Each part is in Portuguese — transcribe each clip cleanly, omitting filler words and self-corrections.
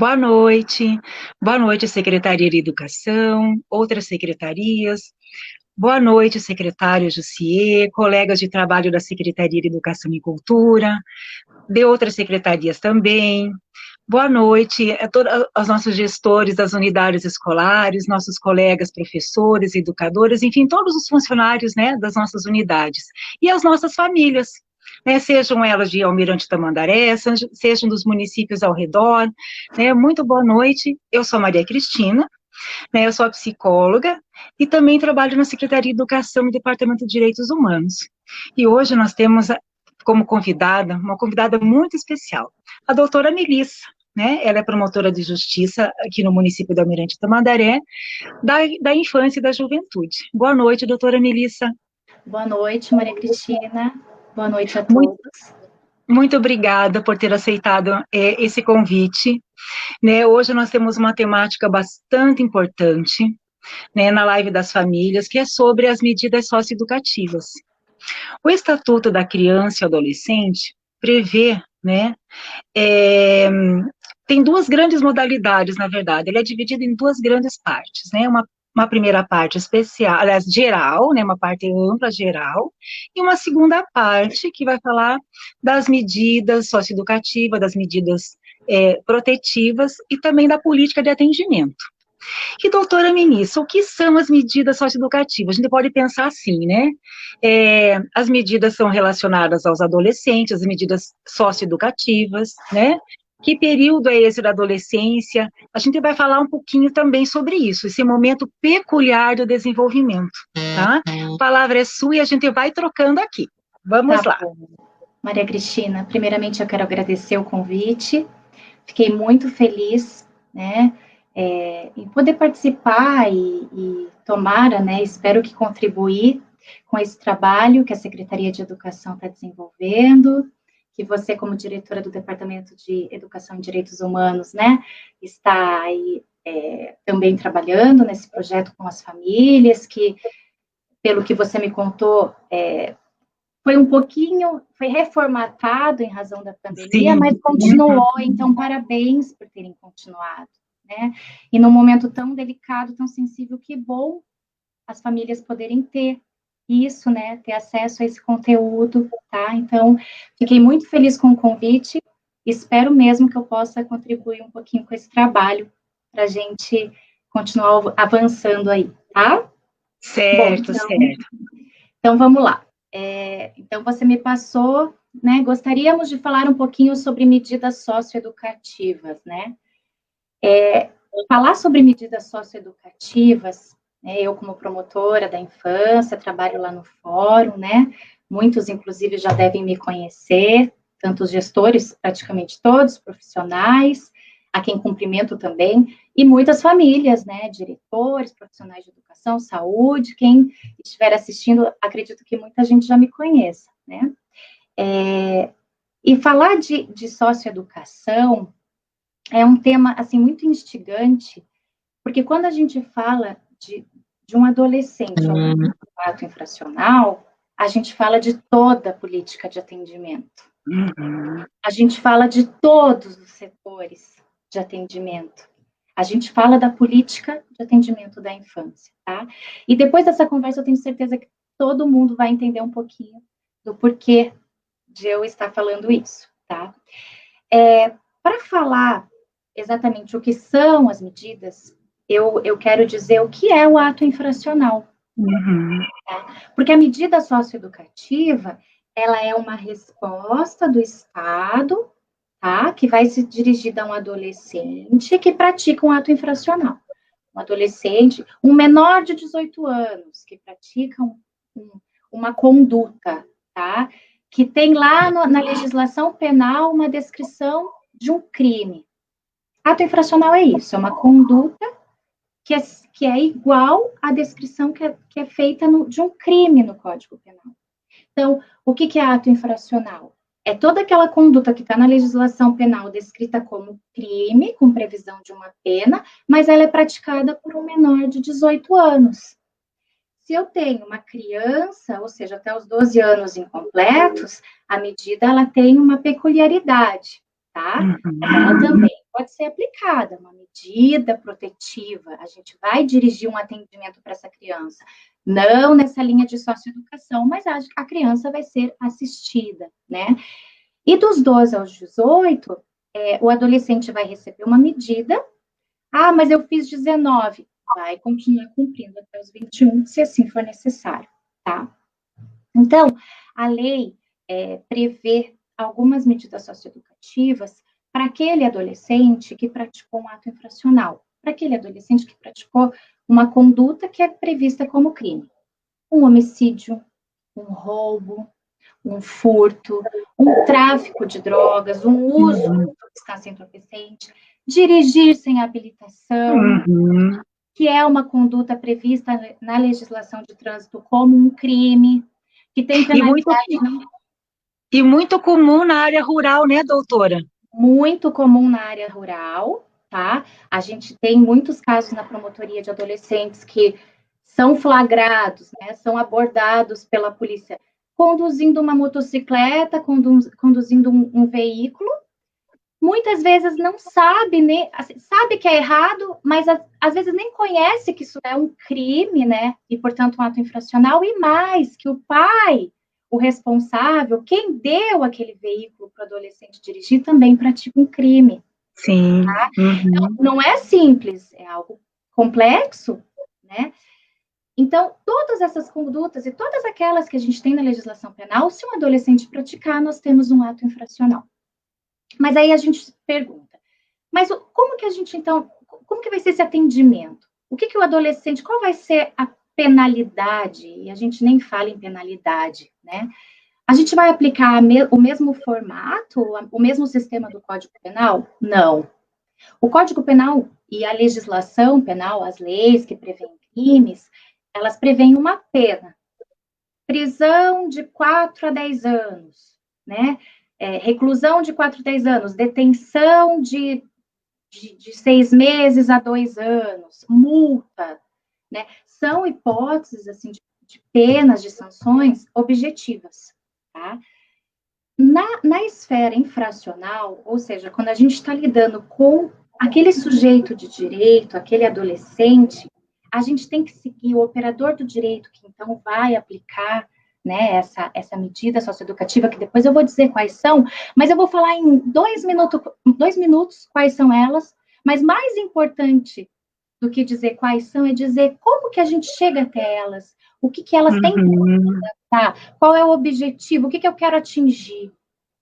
Boa noite, Secretaria de Educação, outras secretarias. Boa noite, secretário Jussier, colegas de trabalho da Secretaria de Educação e Cultura, de outras secretarias também. Boa noite a todos os nossos gestores das unidades escolares, nossos colegas professores, educadores, enfim, todos os funcionários, né, das nossas unidades. E as nossas famílias, né, sejam elas de Almirante Tamandaré, sejam dos municípios ao redor, né, muito boa noite. Eu sou Maria Cristina, né, eu sou psicóloga e também trabalho na Secretaria de Educação e Departamento de Direitos Humanos. E hoje nós temos como convidada, uma convidada muito especial, a doutora Melissa, né, ela é promotora de justiça aqui no município de Almirante Tamandaré, da infância e da juventude. Boa noite, doutora Melissa. Boa noite, Maria Cristina. Boa noite a Muito, todos. muito obrigada por ter aceitado esse convite. Né, hoje nós temos uma temática bastante importante, né, na live das famílias, que é sobre as medidas socioeducativas. O Estatuto da Criança e Adolescente prevê, né, tem duas grandes modalidades, na verdade, ele é dividido em duas grandes partes, né, uma primeira parte especial, aliás, geral, né, uma parte ampla, geral, e uma segunda parte que vai falar das medidas socioeducativas, das medidas protetivas e também da política de atendimento. E, doutora Menissa, o que são as medidas socioeducativas? A gente pode pensar assim, né? As medidas são relacionadas aos adolescentes, as medidas socioeducativas, né? Que período é esse da adolescência? A gente vai falar um pouquinho também sobre isso, esse momento peculiar do desenvolvimento, tá? A palavra é sua e a gente vai trocando aqui. Vamos lá. Bom. Maria Cristina, primeiramente eu quero agradecer o convite. Fiquei muito feliz, né, em poder participar e tomara, né, espero que contribuir com esse trabalho que a Secretaria de Educação está desenvolvendo, que você, como diretora do Departamento de Educação e Direitos Humanos, né, está aí também trabalhando nesse projeto com as famílias, que, pelo que você me contou, foi reformatado em razão da pandemia, Sim. mas continuou, então parabéns por terem continuado, né? E num momento tão delicado, tão sensível, que bom as famílias poderem ter isso, né? Ter acesso a esse conteúdo, tá? Então, fiquei muito feliz com o convite, espero mesmo que eu possa contribuir um pouquinho com esse trabalho, para a gente continuar avançando aí, tá? Certo, Bom, certo. então vamos lá. Então, você me passou, né? Gostaríamos de falar um pouquinho sobre medidas socioeducativas, né? Falar sobre medidas socioeducativas, né? Eu, como promotora da infância, trabalho lá no fórum, né? Muitos, inclusive, já devem me conhecer, tanto os gestores, praticamente todos, profissionais, a quem cumprimento também, e muitas famílias, né? Diretores, profissionais de educação, saúde, quem estiver assistindo, acredito que muita gente já me conheça, né? E falar de socioeducação é um tema, assim, muito instigante, porque quando a gente fala de um adolescente ou um ato infracional, a gente fala de toda a política de atendimento. A gente fala de todos os setores de atendimento. A gente fala da política de atendimento da infância, tá? E depois dessa conversa, eu tenho certeza que todo mundo vai entender um pouquinho do porquê de eu estar falando isso, tá? Para falar exatamente o que são as medidas, eu quero dizer o que é o ato infracional. Tá? Porque a medida socioeducativa, ela é uma resposta do Estado, tá? Que vai se dirigir a um adolescente que pratica um ato infracional. Um adolescente, um menor de 18 anos, que pratica uma conduta, tá? Que tem lá na legislação penal uma descrição de um crime. Ato infracional é isso, é uma conduta que é igual à descrição que é feita de um crime no Código Penal. Então, o que é ato infracional? É toda aquela conduta que está na legislação penal descrita como crime, com previsão de uma pena, mas ela é praticada por um menor de 18 anos. Se eu tenho uma criança, ou seja, até os 12 anos incompletos, a medida ela tem uma peculiaridade, tá? Ela também pode ser aplicada, uma medida protetiva. A gente vai dirigir um atendimento para essa criança, não nessa linha de socioeducação, mas a criança vai ser assistida, né? E dos 12 aos 18, o adolescente vai receber uma medida. Ah, mas eu fiz 19. Vai continuar cumprindo até os 21, se assim for necessário, tá? Então, a lei prevê algumas medidas socioeducativas para aquele adolescente que praticou um ato infracional, para aquele adolescente que praticou uma conduta que é prevista como crime. Um homicídio, um roubo, um furto, um tráfico de drogas, um uso de substância entorpecente, dirigir sem habilitação, que é uma conduta prevista na legislação de trânsito como um crime, que tem penalidade. E muito comum na área rural, né, doutora? Muito comum na área rural, tá? A gente tem muitos casos na promotoria de adolescentes que são flagrados, né, são abordados pela polícia conduzindo uma motocicleta, conduzindo um veículo, muitas vezes não sabe, né, assim, sabe que é errado, mas às vezes nem conhece que isso é um crime, né, e portanto um ato infracional, e mais, que o pai, o responsável, quem deu aquele veículo para o adolescente dirigir, também pratica um crime. Sim. Tá? Então, não é simples, é algo complexo, né? Então, todas essas condutas e todas aquelas que a gente tem na legislação penal, se um adolescente praticar, nós temos um ato infracional. Mas aí a gente pergunta, mas como que a gente, então, como que vai ser esse atendimento? O que o adolescente, qual vai ser a penalidade? E a gente nem fala em penalidade, né? A gente vai aplicar o mesmo formato, o mesmo sistema do Código Penal? Não. O Código Penal e a legislação penal, as leis que prevêem crimes, elas prevêem uma pena. Prisão de 4 a 10 anos, né? Reclusão de 4 a 10 anos, detenção de 6 meses a 2 anos, multa, né? São hipóteses, assim, de penas, de sanções objetivas, tá? Na esfera infracional, ou seja, quando a gente está lidando com aquele sujeito de direito, aquele adolescente, a gente tem que seguir o operador do direito, que então vai aplicar, né, essa medida socioeducativa, que depois eu vou dizer quais são, mas eu vou falar em 2 minutos quais são elas, mas mais importante do que dizer quais são, é dizer como que a gente chega até elas, o que elas têm que representar, qual é o objetivo, o que eu quero atingir,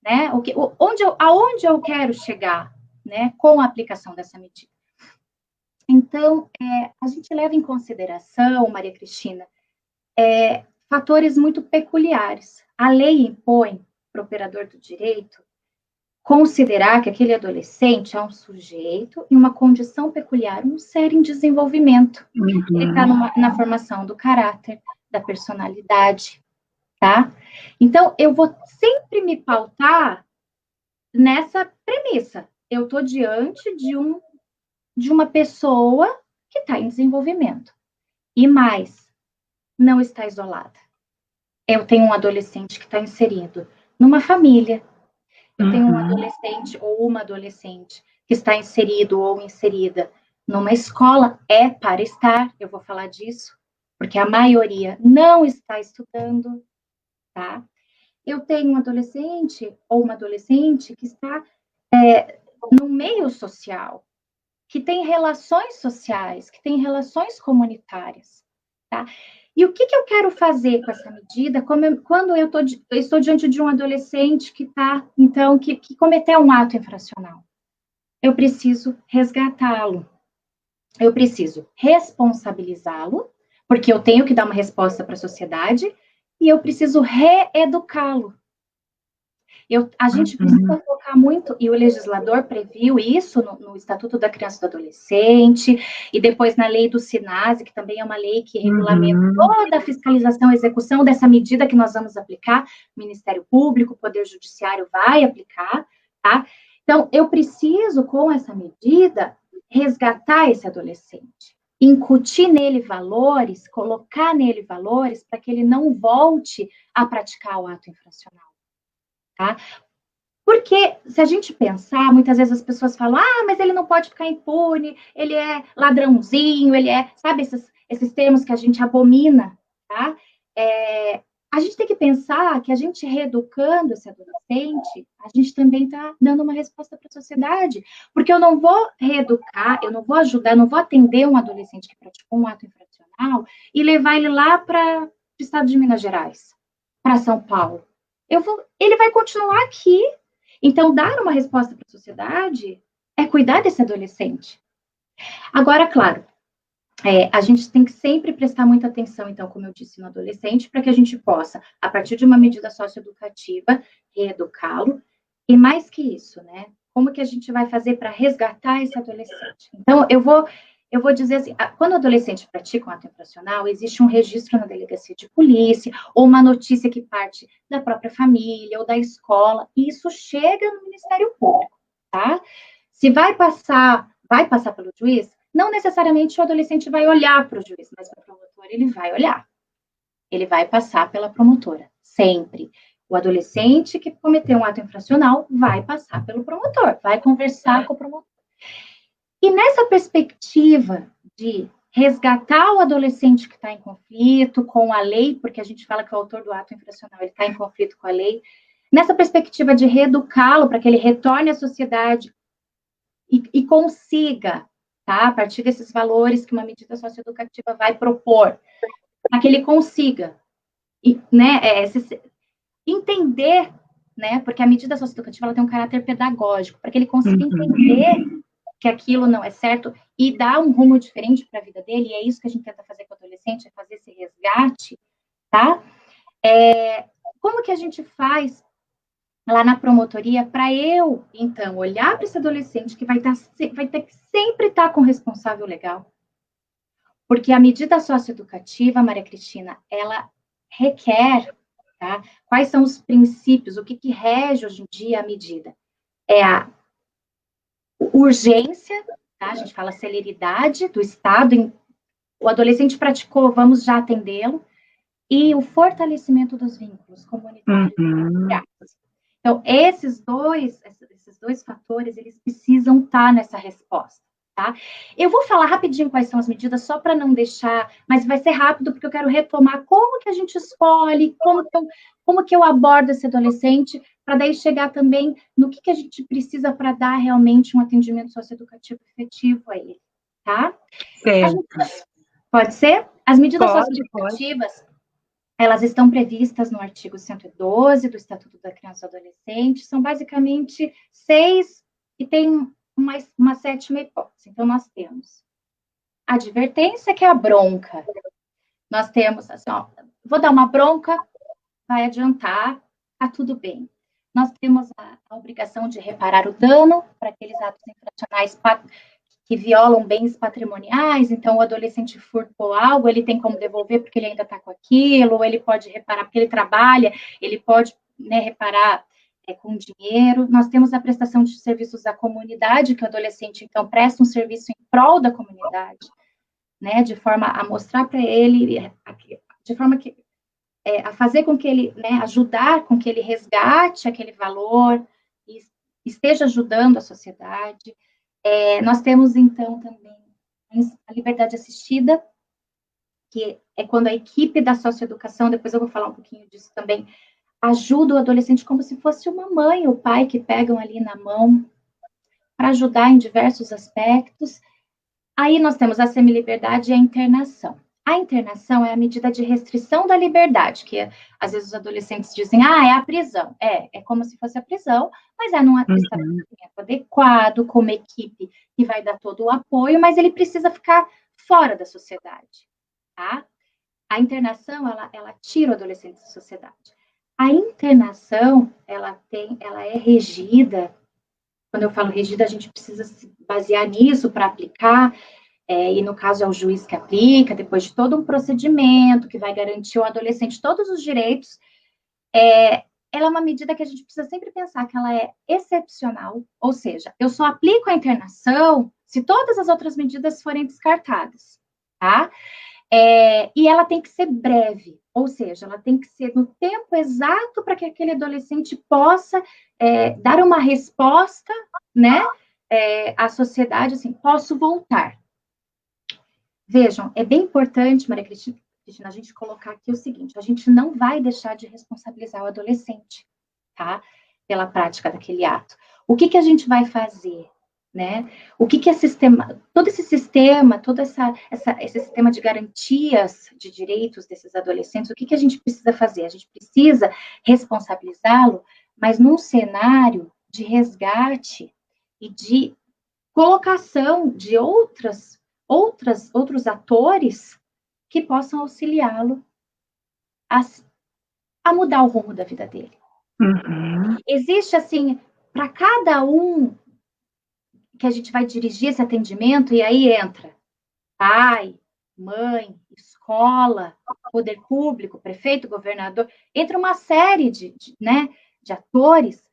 né? Aonde eu quero chegar, né, com a aplicação dessa medida. Então, a gente leva em consideração, Maria Cristina, fatores muito peculiares. A lei impõe para o operador do direito considerar que aquele adolescente é um sujeito em uma condição peculiar, um ser em desenvolvimento. Ele está na formação do caráter, da personalidade, tá? Então, eu vou sempre me pautar nessa premissa. Eu estou diante de uma pessoa que está em desenvolvimento. E mais, não está isolada. Eu tenho um adolescente que está inserido numa família. Eu tenho um adolescente ou uma adolescente que está inserido ou inserida numa escola, para estar, eu vou falar disso, porque a maioria não está estudando, tá? Eu tenho um adolescente ou uma adolescente que está no meio social, que tem relações sociais, que tem relações comunitárias, tá? E o que eu quero fazer com essa medida quando eu estou diante de um adolescente que que cometeu um ato infracional? Eu preciso resgatá-lo, eu preciso responsabilizá-lo, porque eu tenho que dar uma resposta para a sociedade, e eu preciso reeducá-lo. A gente precisa focar muito, e o legislador previu isso no Estatuto da Criança e do Adolescente, e depois na lei do SINASE, que também é uma lei que regulamenta toda a fiscalização e execução dessa medida que nós vamos aplicar, o Ministério Público, o Poder Judiciário vai aplicar, tá? Então, eu preciso, com essa medida, resgatar esse adolescente, incutir nele valores, colocar nele valores para que ele não volte a praticar o ato infracional. Tá? Porque, se a gente pensar, muitas vezes as pessoas falam, mas ele não pode ficar impune, ele é ladrãozinho, ele é, sabe, esses termos que a gente abomina, tá? A gente tem que pensar que a gente reeducando esse adolescente, a gente também está dando uma resposta para a sociedade, porque eu não vou reeducar, eu não vou ajudar, eu não vou atender um adolescente que praticou um ato infracional e levar ele lá para o estado de Minas Gerais, para São Paulo. Ele vai continuar aqui. Então, dar uma resposta para a sociedade é cuidar desse adolescente. Agora, claro, a gente tem que sempre prestar muita atenção, então, como eu disse, no adolescente, para que a gente possa, a partir de uma medida socioeducativa, reeducá-lo. E mais que isso, né? Como que a gente vai fazer para resgatar esse adolescente? Então, eu vou dizer assim, quando o adolescente pratica um ato infracional, existe um registro na delegacia de polícia, ou uma notícia que parte da própria família, ou da escola, e isso chega no Ministério Público, tá? Se vai passar pelo juiz, não necessariamente o adolescente vai olhar para o juiz, mas para o promotor ele vai olhar. Ele vai passar pela promotora, sempre. O adolescente que cometeu um ato infracional vai passar pelo promotor, vai conversar com o promotor. E nessa perspectiva de resgatar o adolescente que está em conflito com a lei, porque a gente fala que o autor do ato infracional está em conflito com a lei, nessa perspectiva de reeducá-lo para que ele retorne à sociedade e consiga, tá, a partir desses valores que uma medida socioeducativa vai propor, para que ele consiga, né, entender, né, porque a medida socioeducativa ela tem um caráter pedagógico, para que ele consiga entender que aquilo não é certo e dar um rumo diferente para a vida dele, e é isso que a gente tenta fazer com o adolescente, é fazer esse resgate, tá? Como que a gente faz lá na promotoria para eu, então, olhar para esse adolescente que vai ter que sempre estar com o responsável legal? Porque a medida socioeducativa, Maria Cristina, ela requer, tá? Quais são os princípios, o que rege hoje em dia a medida? É a urgência, tá? A gente fala celeridade do Estado, o adolescente praticou, vamos já atendê-lo, e o fortalecimento dos vínculos comunitários. Então, esses dois fatores, eles precisam estar nessa resposta, tá? Eu vou falar rapidinho quais são as medidas, só para não deixar, mas vai ser rápido, porque eu quero retomar como que a gente escolhe, como que eu abordo esse adolescente, para daí chegar também no que a gente precisa para dar realmente um atendimento socioeducativo efetivo a ele, tá? Certo. Pode ser? As medidas socioeducativas, elas estão previstas no artigo 112 do Estatuto da Criança e do Adolescente, são basicamente 6, e tem uma 7ª hipótese. Então, nós temos a advertência, que é a bronca. Nós temos, assim, vou dar uma bronca, vai adiantar, tá tudo bem. Nós temos a obrigação de reparar o dano para aqueles atos infracionais que violam bens patrimoniais, então o adolescente furtou algo, ele tem como devolver porque ele ainda está com aquilo, ou ele pode reparar porque ele trabalha, ele pode, né, reparar com dinheiro. Nós temos a prestação de serviços à comunidade, que o adolescente, então, presta um serviço em prol da comunidade, né, de forma a mostrar para ele, de forma que, a fazer com que ele, né, ajudar com que ele resgate aquele valor e esteja ajudando a sociedade. Nós temos, então, também a liberdade assistida, que é quando a equipe da socioeducação, depois eu vou falar um pouquinho disso também, ajuda o adolescente como se fosse uma mãe ou pai que pegam ali na mão para ajudar em diversos aspectos. Aí nós temos a semiliberdade e a internação. A internação é a medida de restrição da liberdade, que às vezes os adolescentes dizem, é a prisão. É como se fosse a prisão, mas é num estabelecimento adequado, com uma equipe que vai dar todo o apoio, mas ele precisa ficar fora da sociedade, tá? A internação, ela tira o adolescente da sociedade. A internação, ela é regida, quando eu falo regida, a gente precisa se basear nisso para aplicar, e no caso é o juiz que aplica, depois de todo um procedimento que vai garantir ao adolescente todos os direitos, ela é uma medida que a gente precisa sempre pensar que ela é excepcional, ou seja, eu só aplico a internação se todas as outras medidas forem descartadas, tá? E ela tem que ser breve, ou seja, ela tem que ser no tempo exato para que aquele adolescente possa dar uma resposta, né, à sociedade, assim, posso voltar. Vejam, é bem importante, Maria Cristina, a gente colocar aqui o seguinte, a gente não vai deixar de responsabilizar o adolescente, tá? Pela prática daquele ato. O que a gente vai fazer, né? O que é sistema, todo esse sistema, esse sistema de garantias de direitos desses adolescentes, o que a gente precisa fazer? A gente precisa responsabilizá-lo, mas num cenário de resgate e de colocação de outros atores que possam auxiliá-lo a mudar o rumo da vida dele. Uhum. Existe, assim, para cada um que a gente vai dirigir esse atendimento, e aí entra pai, mãe, escola, poder público, prefeito, governador, entra uma série de atores.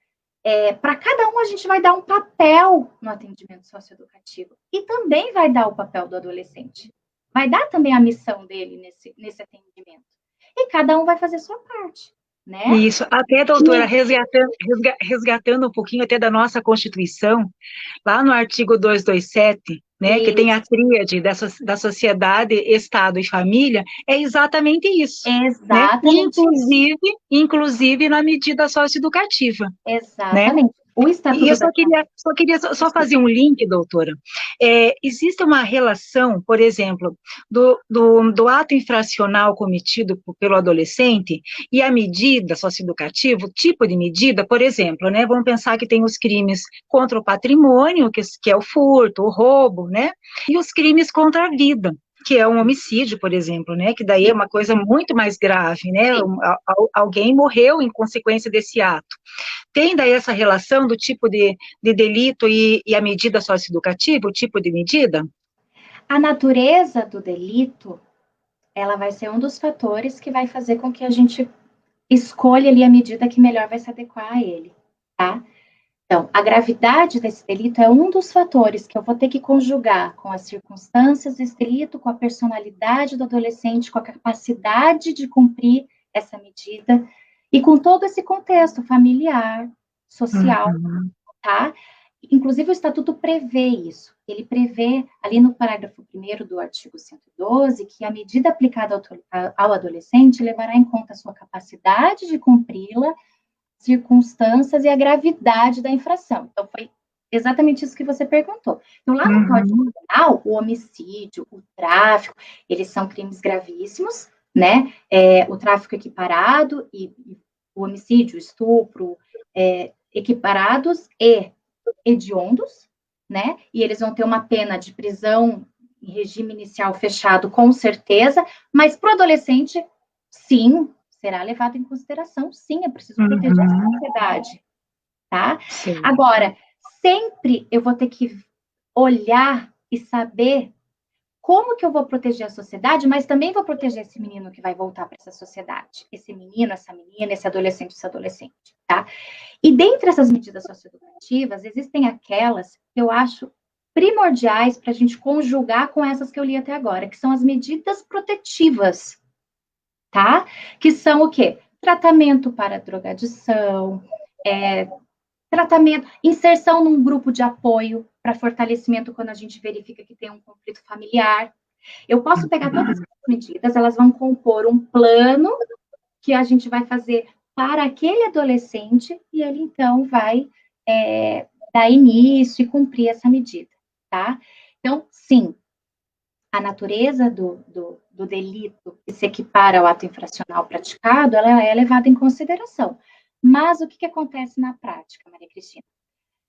Para cada um, a gente vai dar um papel no atendimento socioeducativo e também vai dar o papel do adolescente. Vai dar também a missão dele nesse atendimento. E cada um vai fazer sua parte, né? Isso, até, doutora, resgatando um pouquinho até da nossa Constituição, lá no artigo 227, né, que tem a tríade da sociedade, Estado e família, é exatamente isso. Exatamente. Né? Inclusive na medida socioeducativa. Exatamente. Né? O Estatuto E eu só queria fazer um link, doutora. Existe uma relação, por exemplo, do ato infracional cometido pelo adolescente e a medida socioeducativa, o tipo de medida, por exemplo, né? Vamos pensar que tem os crimes contra o patrimônio, que é o furto, o roubo, né? E os crimes contra a vida, que é um homicídio, por exemplo, né? Que daí é uma coisa muito mais grave, né? Alguém morreu em consequência desse ato. Tem daí essa relação do tipo de delito e a medida socioeducativa, o tipo de medida? A natureza do delito, ela vai ser um dos fatores que vai fazer com que a gente escolha ali a medida que melhor vai se adequar a ele, tá? Então, a gravidade desse delito é um dos fatores que eu vou ter que conjugar com as circunstâncias desse delito, com a personalidade do adolescente, com a capacidade de cumprir essa medida e com todo esse contexto familiar, social, tá? Inclusive, o Estatuto prevê isso. Ele prevê, ali no parágrafo 1º do artigo 112, que a medida aplicada ao adolescente levará em conta a sua capacidade de cumpri-la, circunstâncias e a gravidade da infração. Então, foi exatamente isso que você perguntou. Então, lá no Código Penal, o homicídio, o tráfico, eles são crimes gravíssimos, né? O tráfico equiparado e o homicídio, o estupro, equiparados e hediondos, né? E eles vão ter uma pena de prisão em regime inicial fechado, com certeza, mas para o adolescente, sim, será levado em consideração, sim, é preciso proteger a sociedade, tá? Sim. Agora, sempre eu vou ter que olhar e saber como que eu vou proteger a sociedade, mas também vou proteger esse menino que vai voltar para essa sociedade, esse menino, essa menina, esse adolescente, tá? E dentre essas medidas socioeducativas, existem aquelas que eu acho primordiais para a gente conjugar com essas que eu li até agora, que são as medidas protetivas, tá? Que são o quê? Tratamento para drogadição, tratamento, inserção num grupo de apoio para fortalecimento quando a gente verifica que tem um conflito familiar. Eu posso pegar todas essas medidas, elas vão compor um plano que a gente vai fazer para aquele adolescente e ele, então, vai dar início e cumprir essa medida, tá? Então, sim, a natureza do delito que se equipara ao ato infracional praticado, ela é levada em consideração. Mas o que acontece na prática, Maria Cristina?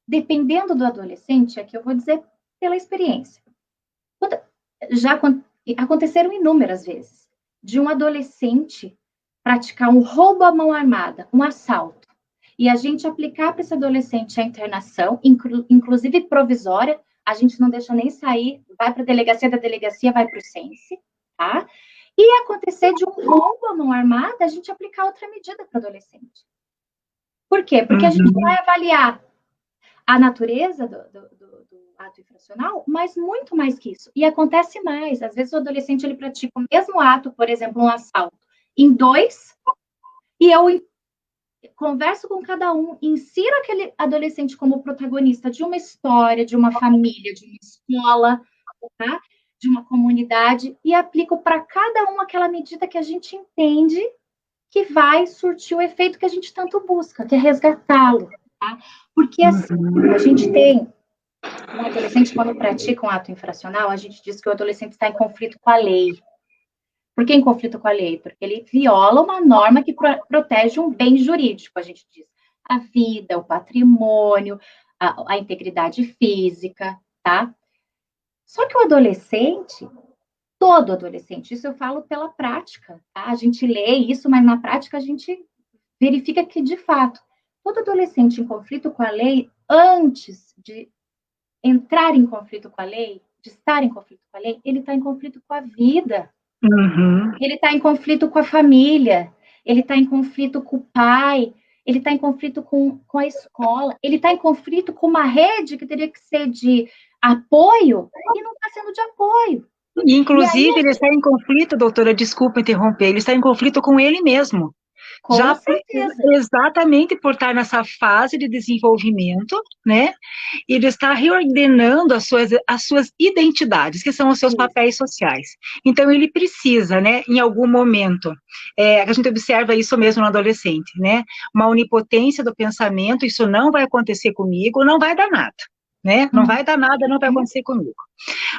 Dependendo do adolescente, aqui eu vou dizer pela experiência. Já aconteceram inúmeras vezes de um adolescente praticar um roubo à mão armada, um assalto, e a gente aplicar para esse adolescente a internação, inclusive provisória, a gente não deixa nem sair, vai para a delegacia, da delegacia vai para o SENSE, tá? E acontecer de um roubo à mão armada, a gente aplicar outra medida para o adolescente. Por quê? Porque a gente vai avaliar a natureza do ato infracional, mas muito mais que isso. E acontece mais. Às vezes o adolescente ele pratica o mesmo ato, por exemplo, um assalto, em dois, e eu converso com cada um, insiro aquele adolescente como protagonista de uma história, de uma família, de uma escola, tá? De uma comunidade, e aplico para cada um aquela medida que a gente entende que vai surtir o efeito que a gente tanto busca, que é resgatá-lo, tá? Porque assim, a gente tem um adolescente, quando pratica um ato infracional, a gente diz que o adolescente está em conflito com a lei. Por que em conflito com a lei? Porque ele viola uma norma que protege um bem jurídico, a gente diz. A vida, o patrimônio, a integridade física, tá? Só que o adolescente, todo adolescente, isso eu falo pela prática, tá? A gente lê isso, mas na prática a gente verifica que, de fato, todo adolescente em conflito com a lei, antes de entrar em conflito com a lei, de estar em conflito com a lei, ele está em conflito com a vida. Ele está em conflito com a família, ele está em conflito com o pai, ele está em conflito com a escola, ele está em conflito com uma rede que teria que ser de apoio e não está sendo de apoio. Inclusive, ele está em conflito, doutora, desculpa interromper, ele está em conflito com ele mesmo. Com certeza. Exatamente por estar nessa fase de desenvolvimento, né? Ele está reordenando as suas identidades, que são os seus papéis sociais. Então, ele precisa, né, em algum momento, a gente observa isso mesmo no adolescente, né? Uma onipotência do pensamento, isso não vai acontecer comigo, não vai dar nada. Né? Não vai dar nada, não vai acontecer comigo.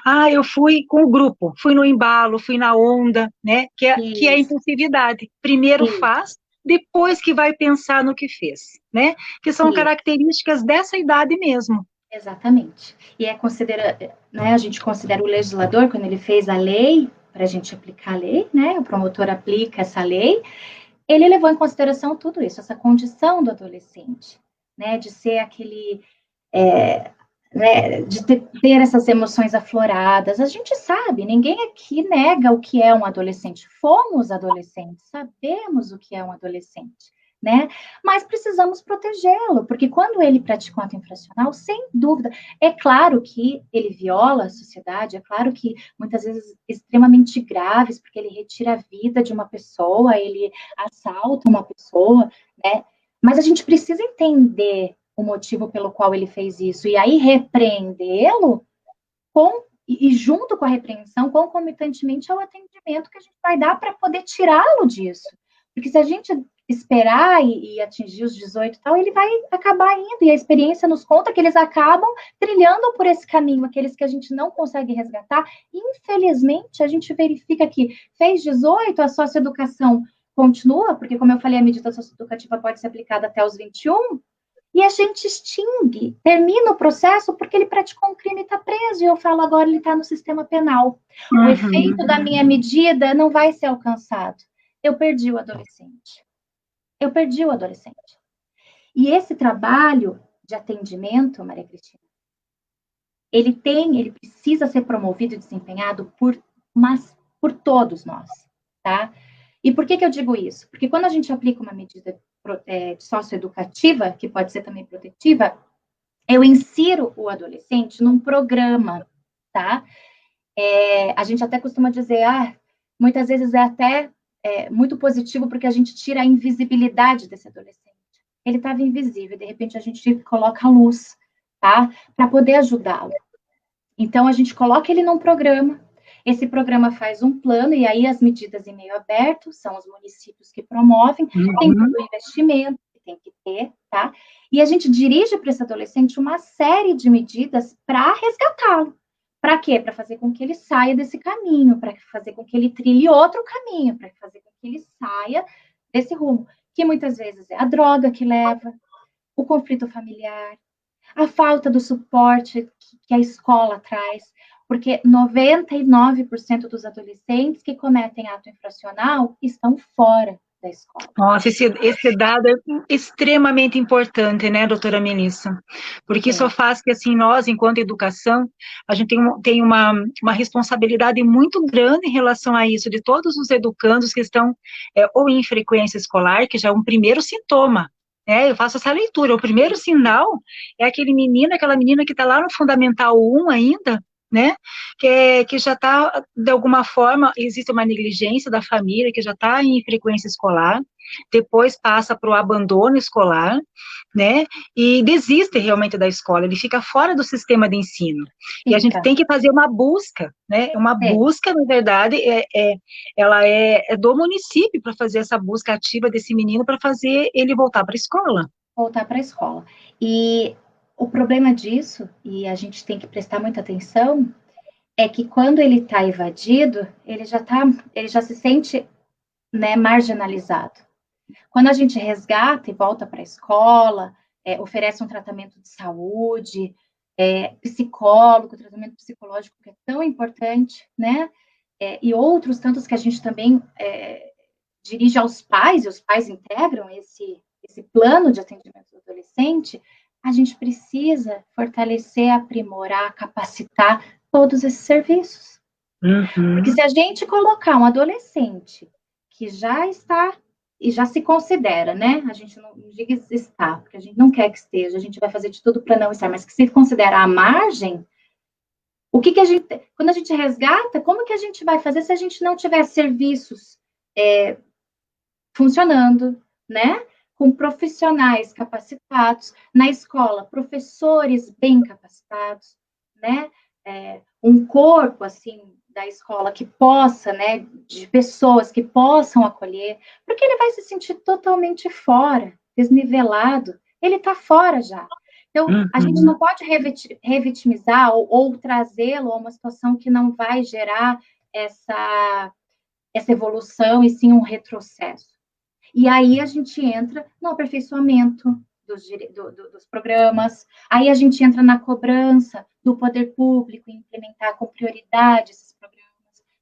Ah, eu fui com o grupo, fui no embalo, fui na onda, né? Que é a impulsividade. Primeiro faz, depois que vai pensar no que fez, né? Que são características dessa idade mesmo. Exatamente. E né, a gente considera o legislador, quando ele fez a lei, para a gente aplicar a lei, né? O promotor aplica essa lei, ele levou em consideração tudo isso, essa condição do adolescente, né? De ser aquele... né, de ter essas emoções afloradas. A gente sabe, ninguém aqui nega o que é um adolescente. Fomos adolescentes, sabemos o que é um adolescente, né? Mas precisamos protegê-lo, porque quando ele pratica um ato infracional, sem dúvida, é claro que ele viola a sociedade, é claro que muitas vezes extremamente graves, porque ele retira a vida de uma pessoa, ele assalta uma pessoa, né? Mas a gente precisa entender o motivo pelo qual ele fez isso, e aí repreendê-lo e junto com a repreensão, concomitantemente ao atendimento que a gente vai dar para poder tirá-lo disso. Porque se a gente esperar e atingir os 18 e tal, ele vai acabar indo, e a experiência nos conta que eles acabam trilhando por esse caminho, aqueles que a gente não consegue resgatar. Infelizmente, a gente verifica que fez 18, a socioeducação continua, porque, como eu falei, a medida socioeducativa pode ser aplicada até os 21, e a gente extingue, termina o processo porque ele praticou um crime e está preso, e eu falo agora ele está no sistema penal. O efeito da minha medida não vai ser alcançado. Eu perdi o adolescente. Eu perdi o adolescente. E esse trabalho de atendimento, Maria Cristina, ele precisa ser promovido e desempenhado por todos nós, tá? E por que eu digo isso? Porque quando a gente aplica uma medida socioeducativa, que pode ser também protetiva, eu insiro o adolescente num programa, tá? A gente até costuma dizer, muitas vezes é até muito positivo, porque a gente tira a invisibilidade desse adolescente. Ele estava invisível, de repente a gente coloca a luz, tá? Para poder ajudá-lo. Então, a gente coloca ele num programa, esse programa faz um plano, e aí as medidas em meio aberto, são os municípios que promovem, tem todo o investimento que tem que ter, tá? E a gente dirige para esse adolescente uma série de medidas para resgatá-lo. Para quê? Para fazer com que ele saia desse caminho, para fazer com que ele trilhe outro caminho, para fazer com que ele saia desse rumo, que muitas vezes é a droga que leva, o conflito familiar, a falta do suporte que a escola traz, porque 99% dos adolescentes que cometem ato infracional estão fora da escola. Nossa, esse dado é extremamente importante, né, doutora Melissa? Porque isso faz que, assim, nós, enquanto educação, a gente tem uma responsabilidade muito grande em relação a isso, de todos os educandos que estão ou em frequência escolar, que já é um primeiro sintoma, Eu faço essa leitura. O primeiro sinal é aquele menino, aquela menina que está lá no Fundamental 1 ainda, né? Que já está, de alguma forma, existe uma negligência da família, que já está em frequência escolar, depois passa para o abandono escolar, né? E desiste realmente da escola, ele fica fora do sistema de ensino. E a gente Fica. tem que fazer uma busca, né? Uma Tem. busca, na verdade, ela é do município para fazer essa busca ativa desse menino para fazer ele voltar para a escola. Voltar para a escola. E o problema disso, e a gente tem que prestar muita atenção, é que quando ele está evadido, ele já se sente, né, marginalizado. Quando a gente resgata e volta para a escola, oferece um tratamento de saúde, psicólogo, tratamento psicológico que é tão importante, né? E outros tantos que a gente também dirige aos pais, e os pais integram esse plano de atendimento do adolescente, a gente precisa fortalecer, aprimorar, capacitar todos esses serviços. Porque Uhum. se a gente colocar um adolescente que já está e já se considera, né? A gente não diga está, porque a gente não quer que esteja, a gente vai fazer de tudo para não estar, mas que se considera à margem, o que a gente, quando a gente resgata, como que a gente vai fazer se a gente não tiver serviços funcionando, né? Com profissionais capacitados, na escola, professores bem capacitados, né? Um corpo, assim, da escola que possa, né, de pessoas que possam acolher, porque ele vai se sentir totalmente fora, desnivelado, ele está fora já. Então, a gente não pode revitimizar ou trazê-lo a uma situação que não vai gerar essa evolução e sim um retrocesso. E aí a gente entra no aperfeiçoamento dos programas, aí a gente entra na cobrança do poder público em implementar com prioridade esses programas,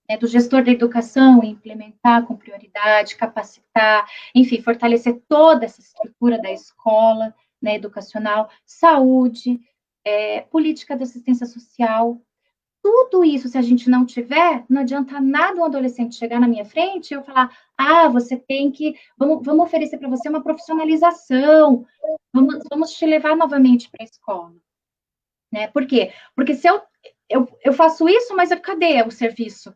né, do gestor da educação em implementar com prioridade, capacitar, enfim, fortalecer toda essa estrutura da escola, né, educacional, saúde, política de assistência social. Tudo isso, se a gente não tiver, não adianta nada um adolescente chegar na minha frente e eu falar, você tem que, vamos oferecer para você uma profissionalização, vamos te levar novamente para a escola. Né? Por quê? Porque se eu faço isso, mas cadê o serviço?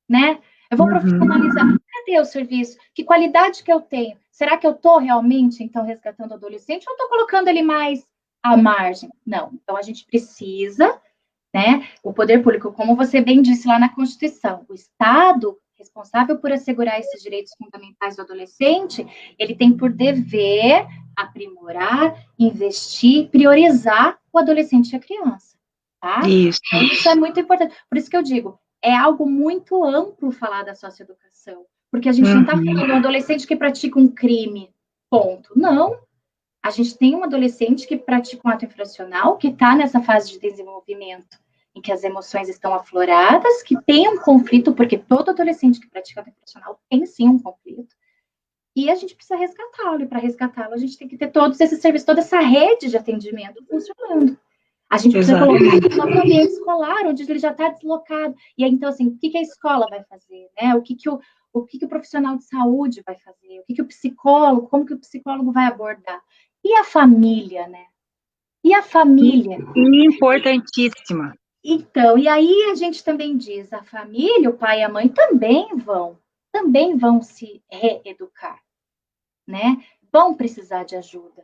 Né? Eu vou profissionalizar, cadê o serviço? Que qualidade que eu tenho? Será que eu estou realmente, então, resgatando o adolescente ou estou colocando ele mais à margem? Não. Então, a gente precisa, né? O poder público, como você bem disse lá na Constituição, o Estado responsável por assegurar esses direitos fundamentais do adolescente, ele tem por dever aprimorar, investir, priorizar o adolescente e a criança, tá? Isso. Então, isso é muito importante. Por isso que eu digo, é algo muito amplo falar da socioeducação, porque a gente não está falando de um adolescente que pratica um crime, ponto. Não. A gente tem um adolescente que pratica um ato infracional, que está nessa fase de desenvolvimento, em que as emoções estão afloradas, que tem um conflito, porque todo adolescente que pratica ato infracional tem sim um conflito, e a gente precisa resgatá-lo, e para resgatá-lo a gente tem que ter todos esses serviços, toda essa rede de atendimento funcionando. A gente precisa colocar ele no ambiente escolar, onde ele já está deslocado. E aí, então, assim, o que a escola vai fazer, né? O que o profissional de saúde vai fazer? O que o psicólogo, como que o psicólogo vai abordar? E a família, né? E a família? Importantíssima. Então, e aí a gente também diz, a família, o pai e a mãe também vão se reeducar, né? Vão precisar de ajuda.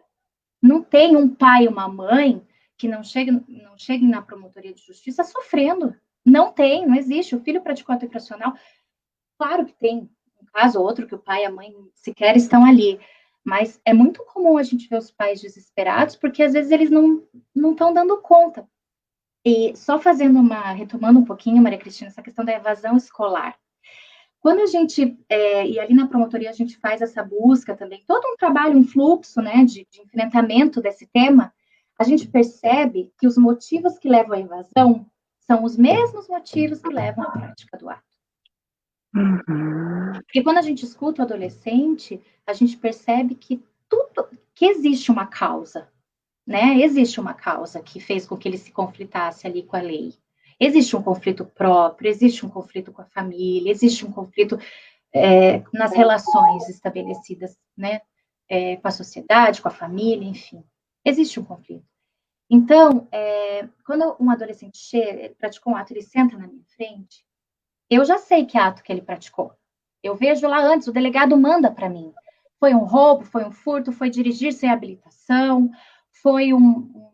Não tem um pai e uma mãe que não cheguem na promotoria de justiça sofrendo. Não tem, não existe. O filho praticou ato infracional, claro que tem um caso ou outro que o pai e a mãe sequer estão ali. Mas é muito comum a gente ver os pais desesperados, porque às vezes eles não estão dando conta. E só retomando um pouquinho, Maria Cristina, essa questão da evasão escolar. Quando a gente, e ali na promotoria a gente faz essa busca também, todo um trabalho, um fluxo, né, de enfrentamento desse tema, a gente percebe que os motivos que levam à evasão são os mesmos motivos que levam à prática do ato. Porque quando a gente escuta o adolescente, a gente percebe que existe uma causa, né? Existe uma causa que fez com que ele se conflitasse ali com a lei. Existe um conflito próprio, existe um conflito com a família, existe um conflito nas relações estabelecidas, né? com a sociedade, com a família, enfim. Existe um conflito. Então, quando um adolescente chega, ele praticou um ato, ele senta na minha frente, eu já sei que ato que ele praticou. Eu vejo lá antes, o delegado manda para mim. Foi um roubo, foi um furto, foi dirigir sem habilitação, foi um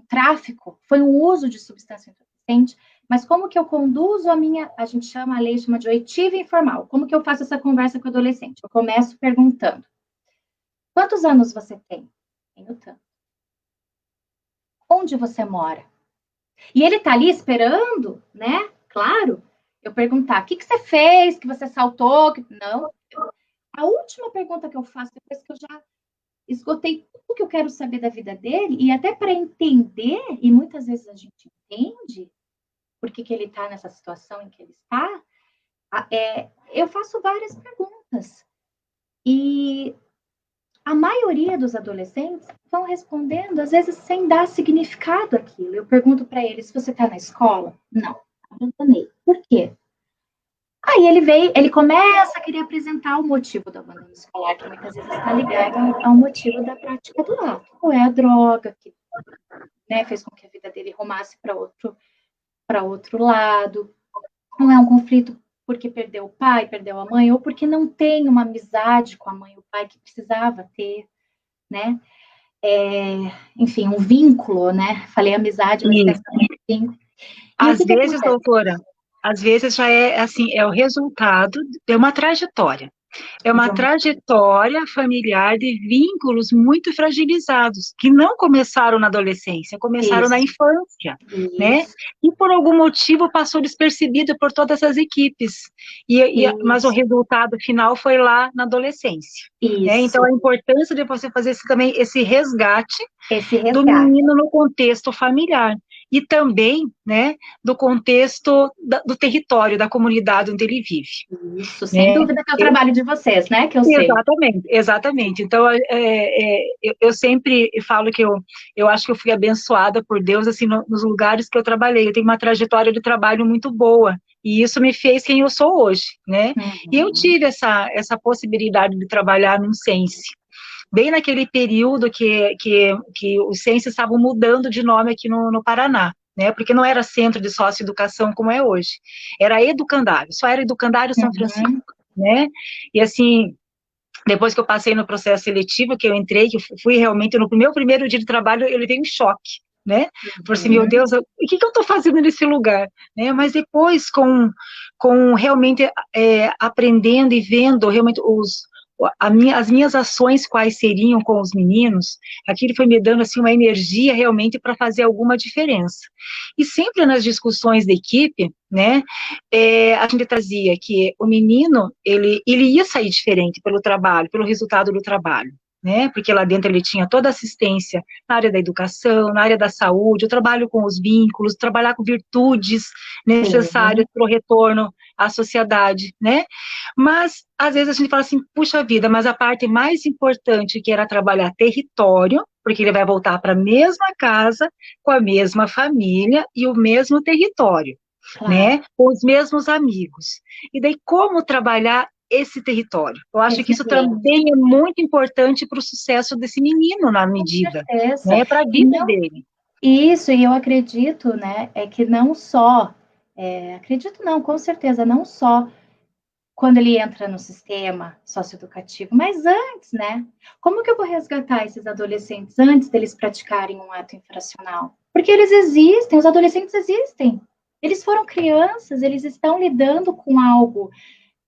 tráfico, foi um uso de substância entorpecente, mas como que eu conduzo a gente chama, a lei chama de oitiva informal, como que eu faço essa conversa com o adolescente? Eu começo perguntando, quantos anos você tem? Tenho tanto. Onde você mora? E ele tá ali esperando, né? Claro, eu perguntar, o que você fez, que você saltou? Não. A última pergunta que eu faço, depois que eu já esgotei tudo que eu quero saber da vida dele, e até para entender, e muitas vezes a gente entende por que ele está nessa situação em que ele está, eu faço várias perguntas. E a maioria dos adolescentes vão respondendo, às vezes, sem dar significado àquilo. Eu pergunto para eles, você está na escola? Não, abandonei. Por quê? Aí ele começa a querer apresentar o motivo do abandono escolar, que muitas vezes está ligado ao motivo da prática do ato. Ou é a droga, que, né, fez com que a vida dele rumasse para outro lado. Não é um conflito porque perdeu o pai, perdeu a mãe, ou porque não tem uma amizade com a mãe e o pai que precisava ter, né? Enfim, um vínculo, né? Falei amizade, mas tem um vínculo. Às vezes, doutora, às vezes já é assim, é o resultado de uma trajetória. É uma trajetória familiar de vínculos muito fragilizados, que não começaram na adolescência, começaram na infância, né? E por algum motivo passou despercebido por todas as equipes. Mas o resultado final foi lá na adolescência. Né? Então, a importância de você fazer também esse resgate do menino no contexto familiar. E também, né, do contexto do território, da comunidade onde ele vive. Isso, sem dúvida que é o trabalho de vocês, né, que eu sei. Exatamente. Então, eu sempre falo que eu acho que eu fui abençoada por Deus, assim, nos lugares que eu trabalhei. Eu tenho uma trajetória de trabalho muito boa, e isso me fez quem eu sou hoje, né? E eu tive essa possibilidade de trabalhar num Sense, bem naquele período que os Senses estavam mudando de nome aqui no Paraná, né? Porque não era Centro de Socioeducação como é hoje, era Educandário, só era Educandário São Francisco, né? E assim, depois que eu passei no processo seletivo, que eu entrei, que eu fui realmente, no meu primeiro dia de trabalho, eu levei um choque, né? Falei assim, meu Deus, o que eu estou fazendo nesse lugar? Né? Mas depois, com realmente aprendendo e vendo realmente as minhas ações quais seriam com os meninos, aquilo foi me dando assim uma energia realmente para fazer alguma diferença. E sempre nas discussões da equipe, né, a gente trazia que o menino, ele ia sair diferente pelo trabalho, pelo resultado do trabalho, né, porque lá dentro ele tinha toda a assistência na área da educação, na área da saúde, o trabalho com os vínculos, trabalhar com virtudes necessárias para o retorno à sociedade, né, mas às vezes a gente fala assim, puxa vida, mas a parte mais importante que era trabalhar território, porque ele vai voltar para a mesma casa, com a mesma família e o mesmo território, né, com os mesmos amigos. E daí como trabalhar esse território? Eu acho que isso também é muito importante para o sucesso desse menino na medida, né, para a vida dele. Isso, e eu acredito, né, que não só, acredito não, com certeza, não só quando ele entra no sistema socioeducativo, mas antes, né? Como que eu vou resgatar esses adolescentes antes deles praticarem um ato infracional? Porque eles existem, os adolescentes existem. Eles foram crianças, eles estão lidando com algo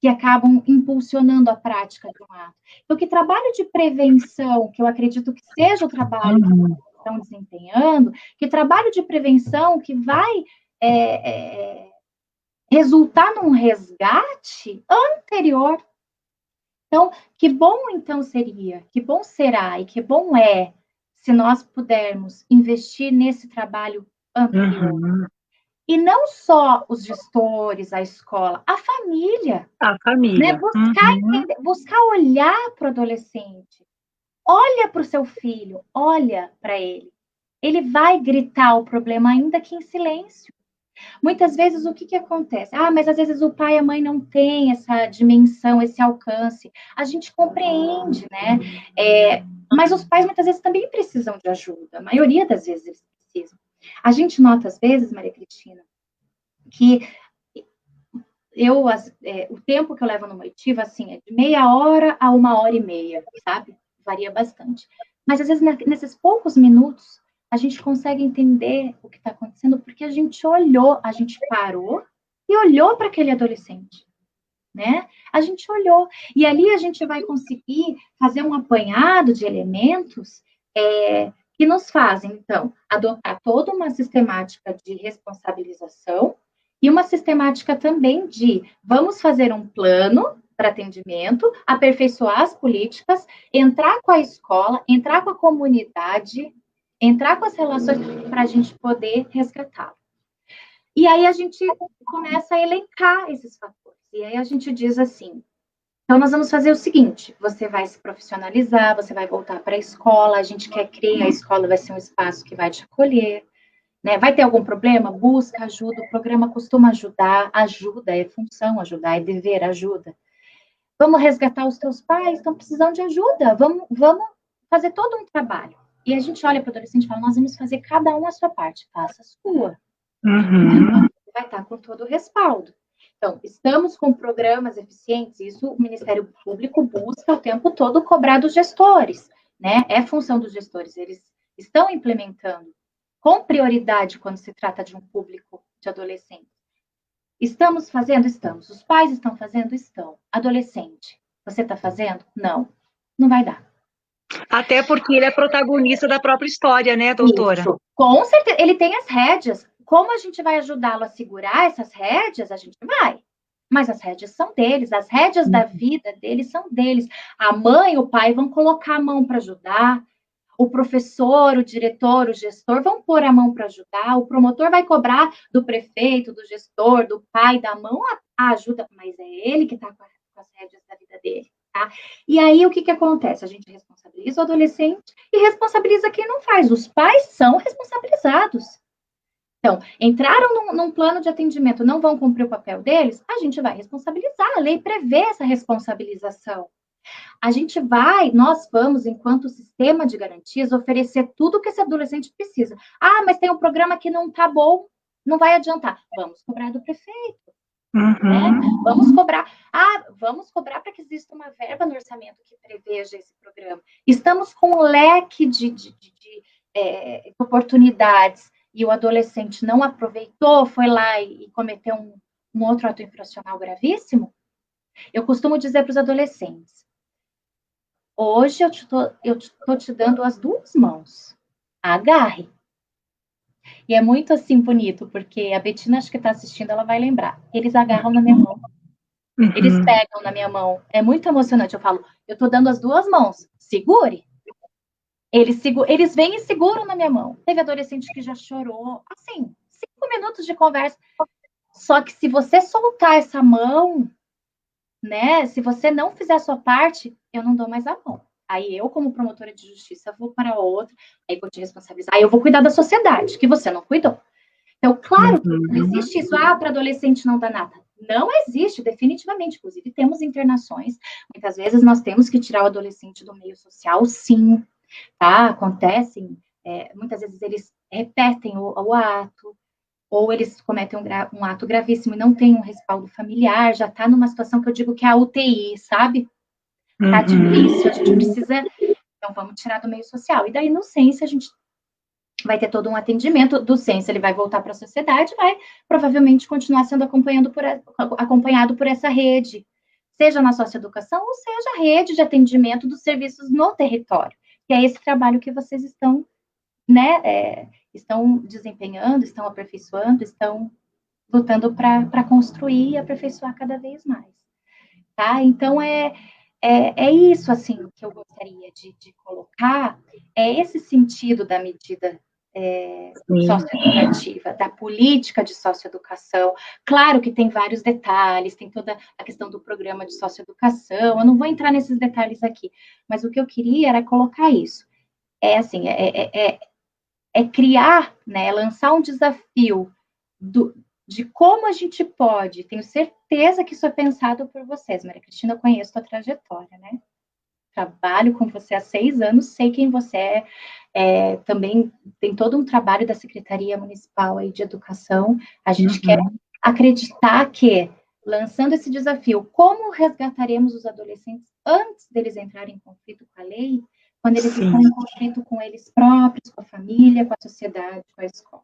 que acabam impulsionando a prática de um ato. Então, que trabalho de prevenção, que eu acredito que seja o trabalho que eles estão desempenhando, que trabalho de prevenção que vai resultar num resgate anterior. Então, que bom então seria, que bom será e que bom é se nós pudermos investir nesse trabalho anterior. E não só os gestores, a escola, a família. A família. Né? Buscar olhar para o adolescente. Olha para o seu filho, olha para ele. Ele vai gritar o problema ainda que em silêncio. Muitas vezes, o que que acontece? Ah, mas às vezes o pai e a mãe não têm essa dimensão, esse alcance. A gente compreende, né? Mas os pais muitas vezes também precisam de ajuda. A maioria das vezes eles precisam. A gente nota, às vezes, Maria Cristina, que o tempo que eu levo no Moitiva, assim, é de meia hora a 1 hora e meia, sabe? Varia bastante. Mas, às vezes, nesses poucos minutos, a gente consegue entender o que está acontecendo, porque a gente olhou, a gente parou e olhou para aquele adolescente, né? A gente olhou. E ali a gente vai conseguir fazer um apanhado de elementos que nos fazem, então, adotar toda uma sistemática de responsabilização e uma sistemática também de vamos fazer um plano para atendimento, aperfeiçoar as políticas, entrar com a escola, entrar com a comunidade, entrar com as relações para a gente poder resgatá-lo. E aí a gente começa a elencar esses fatores. E aí a gente diz assim, então, nós vamos fazer o seguinte: você vai se profissionalizar, você vai voltar para a escola, a gente quer criar, a escola vai ser um espaço que vai te acolher, né? Vai ter algum problema? Busca ajuda, o programa costuma ajudar, ajuda, é função ajudar, é dever, ajuda. Vamos resgatar os teus pais, estão precisando de ajuda, vamos fazer todo um trabalho. E a gente olha para o adolescente e fala, nós vamos fazer cada um a sua parte, faça a sua. Uhum. Vai estar com todo o respaldo. Então, estamos com programas eficientes, isso o Ministério Público busca o tempo todo cobrar dos gestores, né? É função dos gestores, eles estão implementando com prioridade quando se trata de um público de adolescentes. Estamos fazendo? Estamos. Os pais estão fazendo? Estão. Adolescente, você está fazendo? Não. Não vai dar. Até porque ele é protagonista da própria história, né, doutora? Isso. Com certeza. Ele tem as rédeas. Como a gente vai ajudá-lo a segurar essas rédeas? A gente vai. Mas as rédeas são deles, as rédeas da vida deles são deles. A mãe e o pai vão colocar a mão para ajudar, o professor, o diretor, o gestor vão pôr a mão para ajudar, o promotor vai cobrar do prefeito, do gestor, do pai, da mão a ajuda, mas é ele que está com as rédeas da vida dele. Tá? E aí, o que acontece? A gente responsabiliza o adolescente e responsabiliza quem não faz. Os pais são responsabilizados. Então, entraram num plano de atendimento, não vão cumprir o papel deles, a gente vai responsabilizar. A lei prevê essa responsabilização. Nós vamos, enquanto sistema de garantias, oferecer tudo o que esse adolescente precisa. Ah, mas tem um programa que não está bom, não vai adiantar. Vamos cobrar do prefeito. Né? Vamos cobrar para que exista uma verba no orçamento que preveja esse programa. Estamos com um leque de oportunidades e o adolescente não aproveitou, foi lá e cometeu um outro ato infracional gravíssimo. Eu costumo dizer para os adolescentes, hoje eu estou te dando as duas mãos, agarre. E é muito assim bonito, porque a Betina, acho que está assistindo, ela vai lembrar. Eles agarram na minha mão. Eles pegam na minha mão. É muito emocionante. Eu falo, eu tô dando as duas mãos. Segure. Eles vêm e seguram na minha mão. Teve adolescente que já chorou. Assim, 5 minutos de conversa. Só que se você soltar essa mão, né? Se você não fizer a sua parte, eu não dou mais a mão. Aí eu, como promotora de justiça, vou para outra, aí vou te responsabilizar. Aí eu vou cuidar da sociedade, que você não cuidou. Então, claro que não existe isso. Para adolescente não dá nada. Não existe, definitivamente. Inclusive, temos internações. Muitas vezes nós temos que tirar o adolescente do meio social, sim. Tá? Acontecem. Muitas vezes eles repetem o ato, ou eles cometem um ato gravíssimo e não tem um respaldo familiar, já está numa situação que eu digo que é a UTI, sabe? Tá difícil, a gente precisa. Então, vamos tirar do meio social. E da inocência, a gente vai ter todo um atendimento do censo, ele vai voltar para a sociedade, vai provavelmente continuar sendo acompanhado por essa rede, seja na socioeducação ou seja a rede de atendimento dos serviços no território, que é esse trabalho que vocês estão, né, estão desempenhando, estão aperfeiçoando, estão lutando para construir e aperfeiçoar cada vez mais, tá? Então, é isso, assim, que eu gostaria de colocar, é esse sentido da medida socioeducativa, da política de socioeducação. Claro que tem vários detalhes, tem toda a questão do programa de socioeducação, eu não vou entrar nesses detalhes aqui, mas o que eu queria era colocar isso. É assim, criar, né, lançar um desafio de como a gente pode, tenho certeza que isso é pensado por vocês, Maria Cristina, eu conheço a tua trajetória, né? Trabalho com você há 6 anos, sei quem você também tem todo um trabalho da Secretaria Municipal aí de Educação, a gente quer acreditar que, lançando esse desafio, como resgataremos os adolescentes antes deles entrarem em conflito com a lei, quando eles estão em conflito com eles próprios, com a família, com a sociedade, com a escola,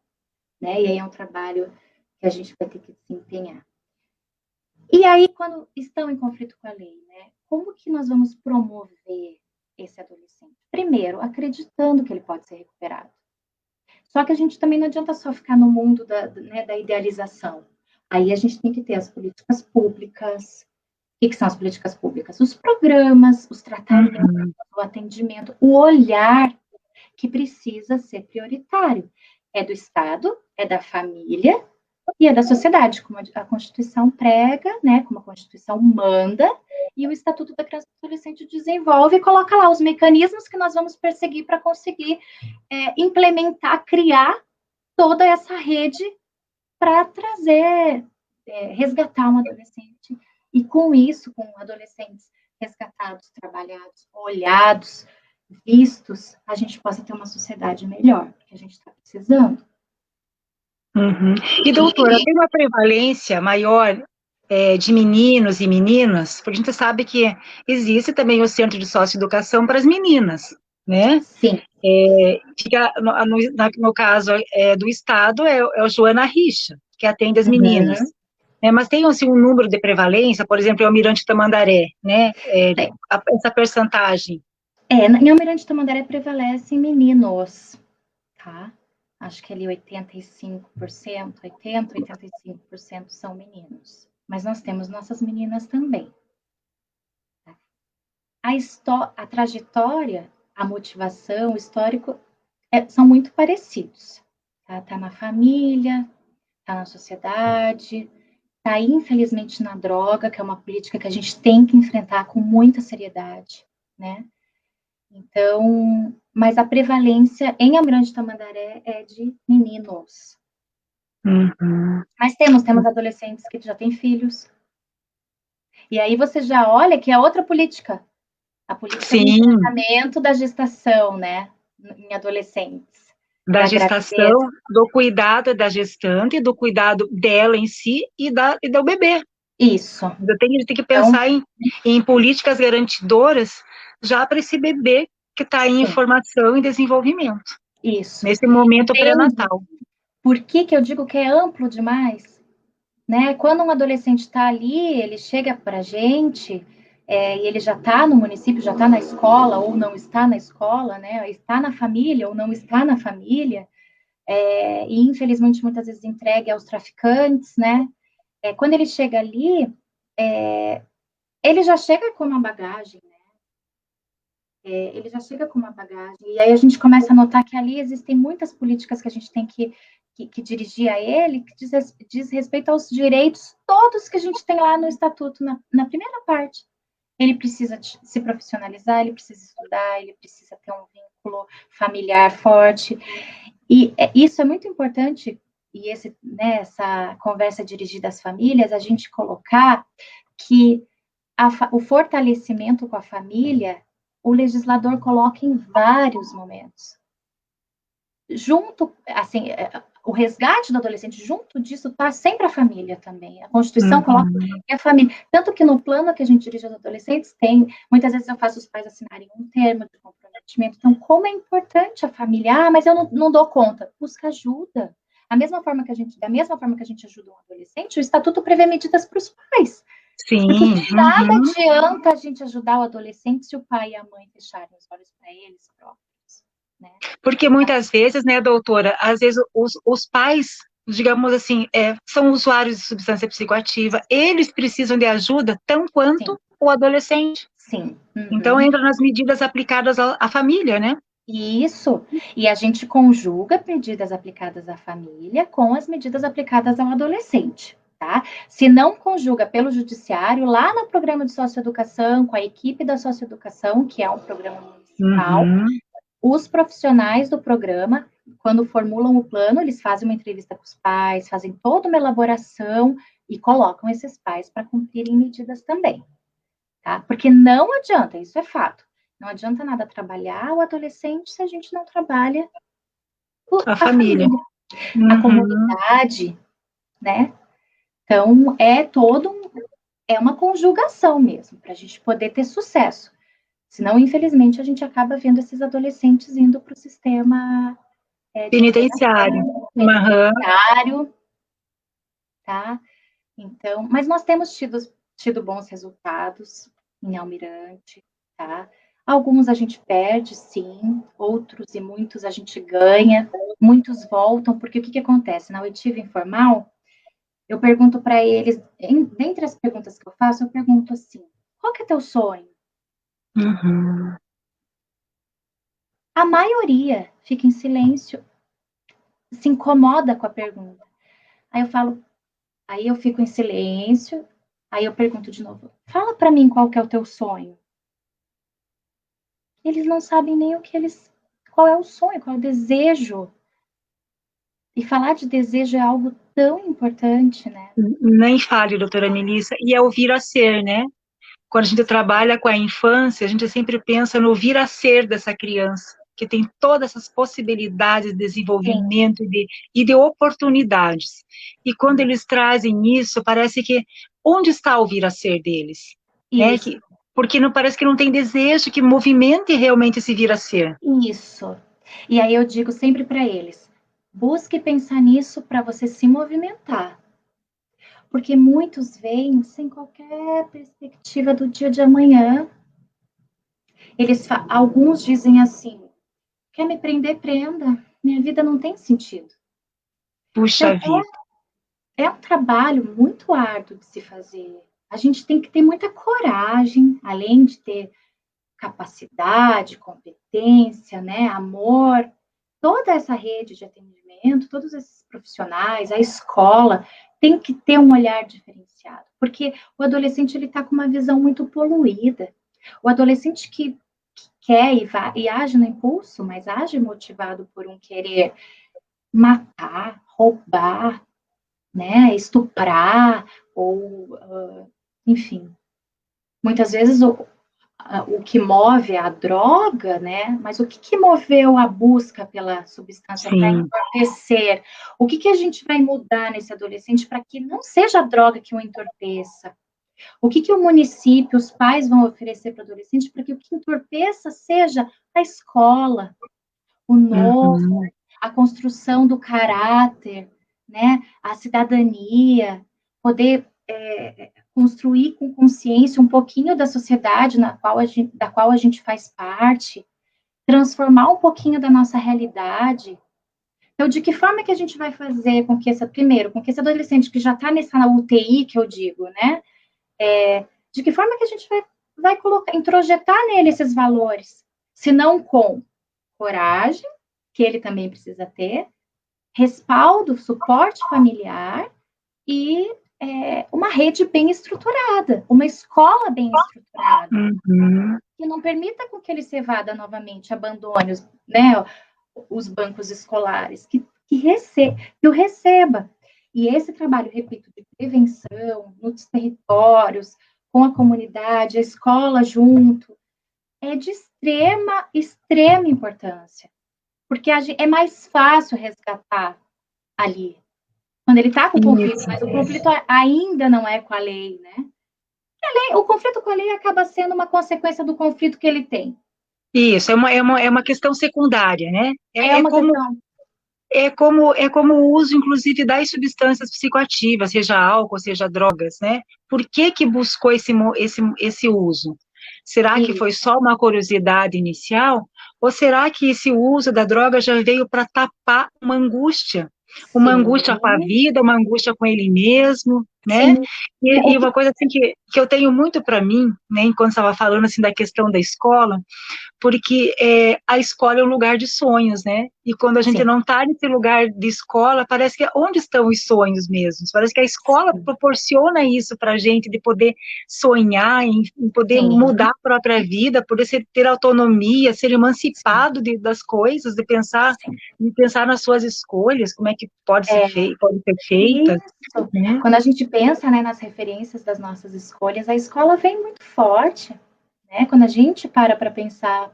né? E aí é um trabalho que a gente vai ter que se empenhar. E aí, quando estão em conflito com a lei, né? Como que nós vamos promover esse adolescente? Primeiro, acreditando que ele pode ser recuperado. Só que a gente também não adianta só ficar no mundo da idealização. Aí a gente tem que ter as políticas públicas. O que são as políticas públicas? Os programas, os tratamentos, o atendimento, o olhar que precisa ser prioritário. É do Estado, é da família e é da sociedade, como a Constituição prega, né, como a Constituição manda, e o Estatuto da Criança e do Adolescente desenvolve e coloca lá os mecanismos que nós vamos perseguir para conseguir implementar, criar toda essa rede para trazer, resgatar um adolescente, e com isso, com adolescentes resgatados, trabalhados, olhados, vistos, a gente possa ter uma sociedade melhor, que a gente está precisando. E, doutora, tem uma prevalência maior de meninos e meninas, porque a gente sabe que existe também o centro de socioeducação para as meninas, né? Sim. No caso do Estado, é o Joana Richa, que atende as meninas. Mas tem assim, um número de prevalência, por exemplo, em Almirante Tamandaré, né? Essa percentagem. Em Almirante Tamandaré prevalecem meninos, tá? Acho que ali 85%, 85% são meninos. Mas nós temos nossas meninas também. A trajetória, a motivação, o histórico são muito parecidos. Tá na família, tá na sociedade, tá infelizmente na droga, que é uma política que a gente tem que enfrentar com muita seriedade, né? Então, mas a prevalência em Almirante Tamandaré é de meninos. Mas temos adolescentes que já têm filhos. E aí você já olha que é outra política. A política de enfrentamento da gestação, né? Em adolescentes. Da gestação, do cuidado da gestante, do cuidado dela em si e do bebê. Isso. A gente tem que pensar em políticas garantidoras já para esse bebê que está em formação e desenvolvimento. Isso. Nesse momento pré-natal. Por que eu digo que é amplo demais? Né? Quando um adolescente está ali, ele chega para a gente, e ele já está no município, já está na escola, ou não está na escola, né? Está na família, ou não está na família, e infelizmente muitas vezes entregue aos traficantes, né? Quando ele chega ali, ele já chega com uma bagagem, né? Ele já chega com uma bagagem, e aí a gente começa a notar que ali existem muitas políticas que a gente tem que dirigir a ele, que diz respeito aos direitos todos que a gente tem lá no Estatuto, na primeira parte. Ele precisa se profissionalizar, ele precisa estudar, ele precisa ter um vínculo familiar forte, e isso é muito importante, e essa conversa dirigida às famílias, a gente colocar que o fortalecimento com a família, o legislador coloca em vários momentos. Junto, assim, o resgate do adolescente, junto disso, está sempre a família também. A Constituição coloca a família. Tanto que no plano que a gente dirige aos adolescentes, muitas vezes eu faço os pais assinarem um termo de comprometimento. Então, como é importante a família? Mas eu não dou conta. Busca ajuda. Da mesma forma que a gente ajuda um adolescente, o Estatuto prevê medidas para os pais. Sim. Porque de nada adianta a gente ajudar o adolescente se o pai e a mãe fecharem os olhos para eles próprios. Né? Porque muitas vezes, né, doutora, às vezes os pais, digamos assim, são usuários de substância psicoativa, eles precisam de ajuda tão quanto o adolescente. Sim. Então, entra nas medidas aplicadas à família, né? Isso. E a gente conjuga medidas aplicadas à família com as medidas aplicadas ao adolescente. Tá? Se não conjuga pelo judiciário, lá no programa de socioeducação, com a equipe da socioeducação, que é um programa municipal, os profissionais do programa quando formulam o plano, eles fazem uma entrevista com os pais, fazem toda uma elaboração e colocam esses pais para cumprirem medidas também, tá? Porque não adianta, isso é fato, não adianta nada trabalhar o adolescente se a gente não trabalha A a família. família, a comunidade, né? Então, é uma conjugação mesmo, para a gente poder ter sucesso. Senão, infelizmente, a gente acaba vendo esses adolescentes indo para o sistema de Penitenciário. internação, penitenciário, tá? Então, mas nós temos tido bons resultados em Almirante, tá? Alguns a gente perde, sim, outros e muitos a gente ganha, muitos voltam, porque o que acontece? Na oitiva informal, eu pergunto para eles, dentre as perguntas que eu faço, eu pergunto assim, qual que é teu sonho? Uhum. A maioria fica em silêncio, se incomoda com a pergunta. Aí eu falo, aí eu fico em silêncio, aí eu pergunto de novo, fala para mim qual que é o teu sonho. Eles não sabem nem qual é o sonho, qual é o desejo. E falar de desejo é algo tão importante, né? Nem fale, doutora Melissa, e é o vir a ser, né? Quando a gente trabalha com a infância, a gente sempre pensa no vir a ser dessa criança, que tem todas essas possibilidades de Sim. desenvolvimento e de oportunidades. E quando eles trazem isso, parece que onde está o vir a ser deles? Né? Isso. Porque não parece que não tem desejo que movimente realmente esse vir a ser. Isso. E aí eu digo sempre para eles, busque pensar nisso para você se movimentar. Porque muitos vêm sem qualquer perspectiva do dia de amanhã. Alguns dizem assim, quer me prender, prenda. Minha vida não tem sentido. Puxa Então, vida. é um trabalho muito árduo de se fazer. A gente tem que ter muita coragem, além de ter capacidade, competência, né, amor, toda essa rede de atendimento, todos esses profissionais, a escola, tem que ter um olhar diferenciado, porque o adolescente ele está com uma visão muito poluída. O adolescente que quer e age no impulso, mas age motivado por um querer matar, roubar, né, estuprar, ou, enfim. Muitas vezes o que move é a droga, né? Mas o que moveu a busca pela substância para Sim. entorpecer? O que a gente vai mudar nesse adolescente para que não seja a droga que o entorpeça? O que o município, os pais vão oferecer para o adolescente para que o que entorpeça seja a escola, o novo, a construção do caráter, né? A cidadania, poder construir com consciência um pouquinho da sociedade da qual a gente faz parte, transformar um pouquinho da nossa realidade. Então, de que forma que a gente vai fazer com que com que esse adolescente que já está nessa UTI, que eu digo, né? De que forma que a gente vai colocar, introjetar nele esses valores? Se não com coragem, que ele também precisa ter, respaldo, suporte familiar e uma rede bem estruturada, uma escola bem estruturada, que não permita com que ele se evada novamente, abandone os bancos escolares, que o receba. E esse trabalho, repito, de prevenção nos territórios, com a comunidade, a escola junto, é de extrema importância, porque é mais fácil resgatar ali, quando ele está com o conflito, mas o conflito ainda não é com a lei, né? O conflito com a lei acaba sendo uma consequência do conflito que ele tem. Isso, é uma questão secundária, né? É uma questão. É como o uso, inclusive, das substâncias psicoativas, seja álcool, seja drogas, né? Por que buscou esse uso? Será que foi só uma curiosidade inicial? Ou será que esse uso da droga já veio para tapar uma angústia? Uma angústia com a vida, uma angústia com ele mesmo, né? Sim. E uma coisa assim que eu tenho muito para mim, né, enquanto estava falando assim da questão da escola, porque a escola é um lugar de sonhos, né? E quando a gente Sim, não está nesse lugar de escola, parece que é onde estão os sonhos mesmos. Parece que a escola sim, proporciona isso para a gente, de poder sonhar, em poder sim, mudar a própria vida, poder ter autonomia, ser sim, emancipado das coisas, sim. de pensar nas suas escolhas, como é que É, pode ser feita, isso. né? Quando a gente pensa, né, nas referências das nossas escolhas, a escola vem muito forte, né? Quando a gente para pensar,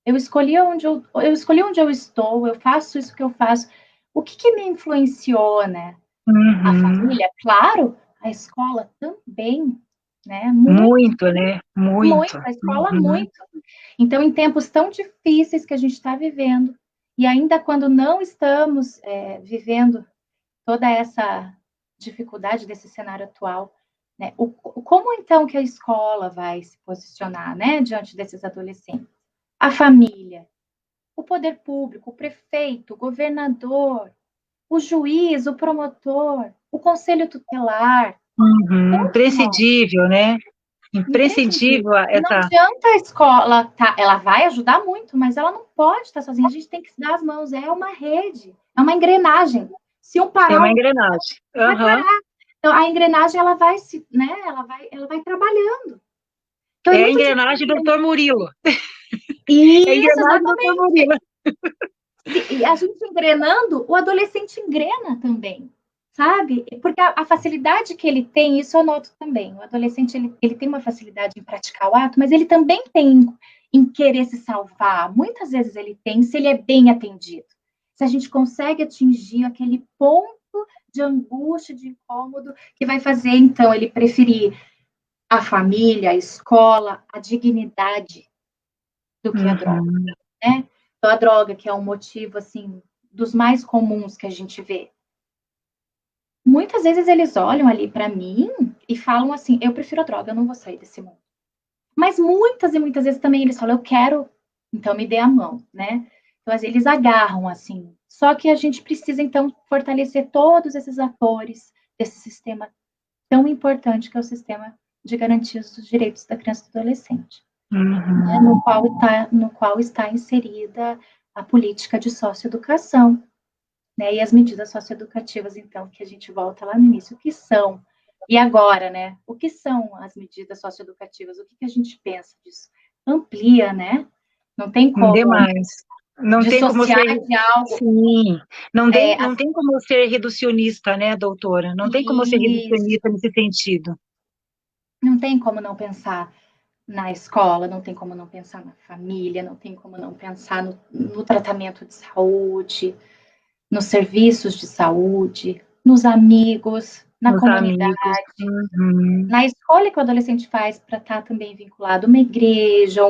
eu escolhi onde eu estou, eu faço isso que eu faço. O que que me influenciou, né? A Uhum. família, claro, a escola também, né? Muito, Muito, né? muito, Muito. a escola Uhum. muito. Então, em tempos tão difíceis que a gente está vivendo, e ainda quando não estamos vivendo toda essa dificuldade desse cenário atual, né? Como então que a escola vai se posicionar, né, diante desses adolescentes? A família, o poder público, o prefeito, o governador, o juiz, o promotor, o conselho tutelar, Uhum, todos nós, imprescindível, né? imprescindível. Imprescindível Não essa. adianta a escola, tá, ela vai ajudar muito, mas ela não pode estar sozinha. A gente tem que se dar as mãos. É uma rede, é uma engrenagem. Se um É parar, uma o outro engrenagem. vai Aham. parar. Então, a engrenagem, ela vai se, né, ela vai trabalhando. Então, é É a muito engrenagem do difícil. doutor Murilo. É a Isso, engrenagem do doutor exatamente. Murilo. E a gente engrenando, o adolescente engrena também, sabe? Porque a facilidade que ele tem, isso eu noto também. O adolescente, ele tem uma facilidade em praticar o ato, mas ele também tem em querer se salvar. Muitas vezes ele tem, se ele é bem atendido. Se a gente consegue atingir aquele ponto de angústia, de incômodo, que vai fazer, então, ele preferir a família, a escola, a dignidade do que a droga, Uhum. né? Então, a droga, que é um motivo, assim, dos mais comuns que a gente vê. Muitas vezes eles olham ali para mim e falam assim: eu prefiro a droga, eu não vou sair desse mundo. Mas muitas e muitas vezes também eles falam: eu quero, então me dê a mão, né? Então, eles agarram assim. Só que a gente precisa, então, fortalecer todos esses atores desse sistema tão importante que é o sistema de garantias dos direitos da criança e do adolescente, né? Uhum. No qual está inserida a política de socioeducação, né? E as medidas socioeducativas, então, que a gente volta lá no início, o que são? E agora, né? O que são as medidas socioeducativas? O que que a gente pensa disso? Amplia, né? Não tem como Demais. Não tem como dissociar ser. de algo. Sim. É, Não tem como ser reducionista, né, doutora? Não tem como ser isso. reducionista nesse sentido. Não tem como não pensar na escola, não tem como não pensar na família, não tem como não pensar no tratamento de saúde, nos serviços de saúde, nos amigos, na Os comunidade, amigos. Uhum. na escolha que o adolescente faz para estar também vinculado a uma igreja,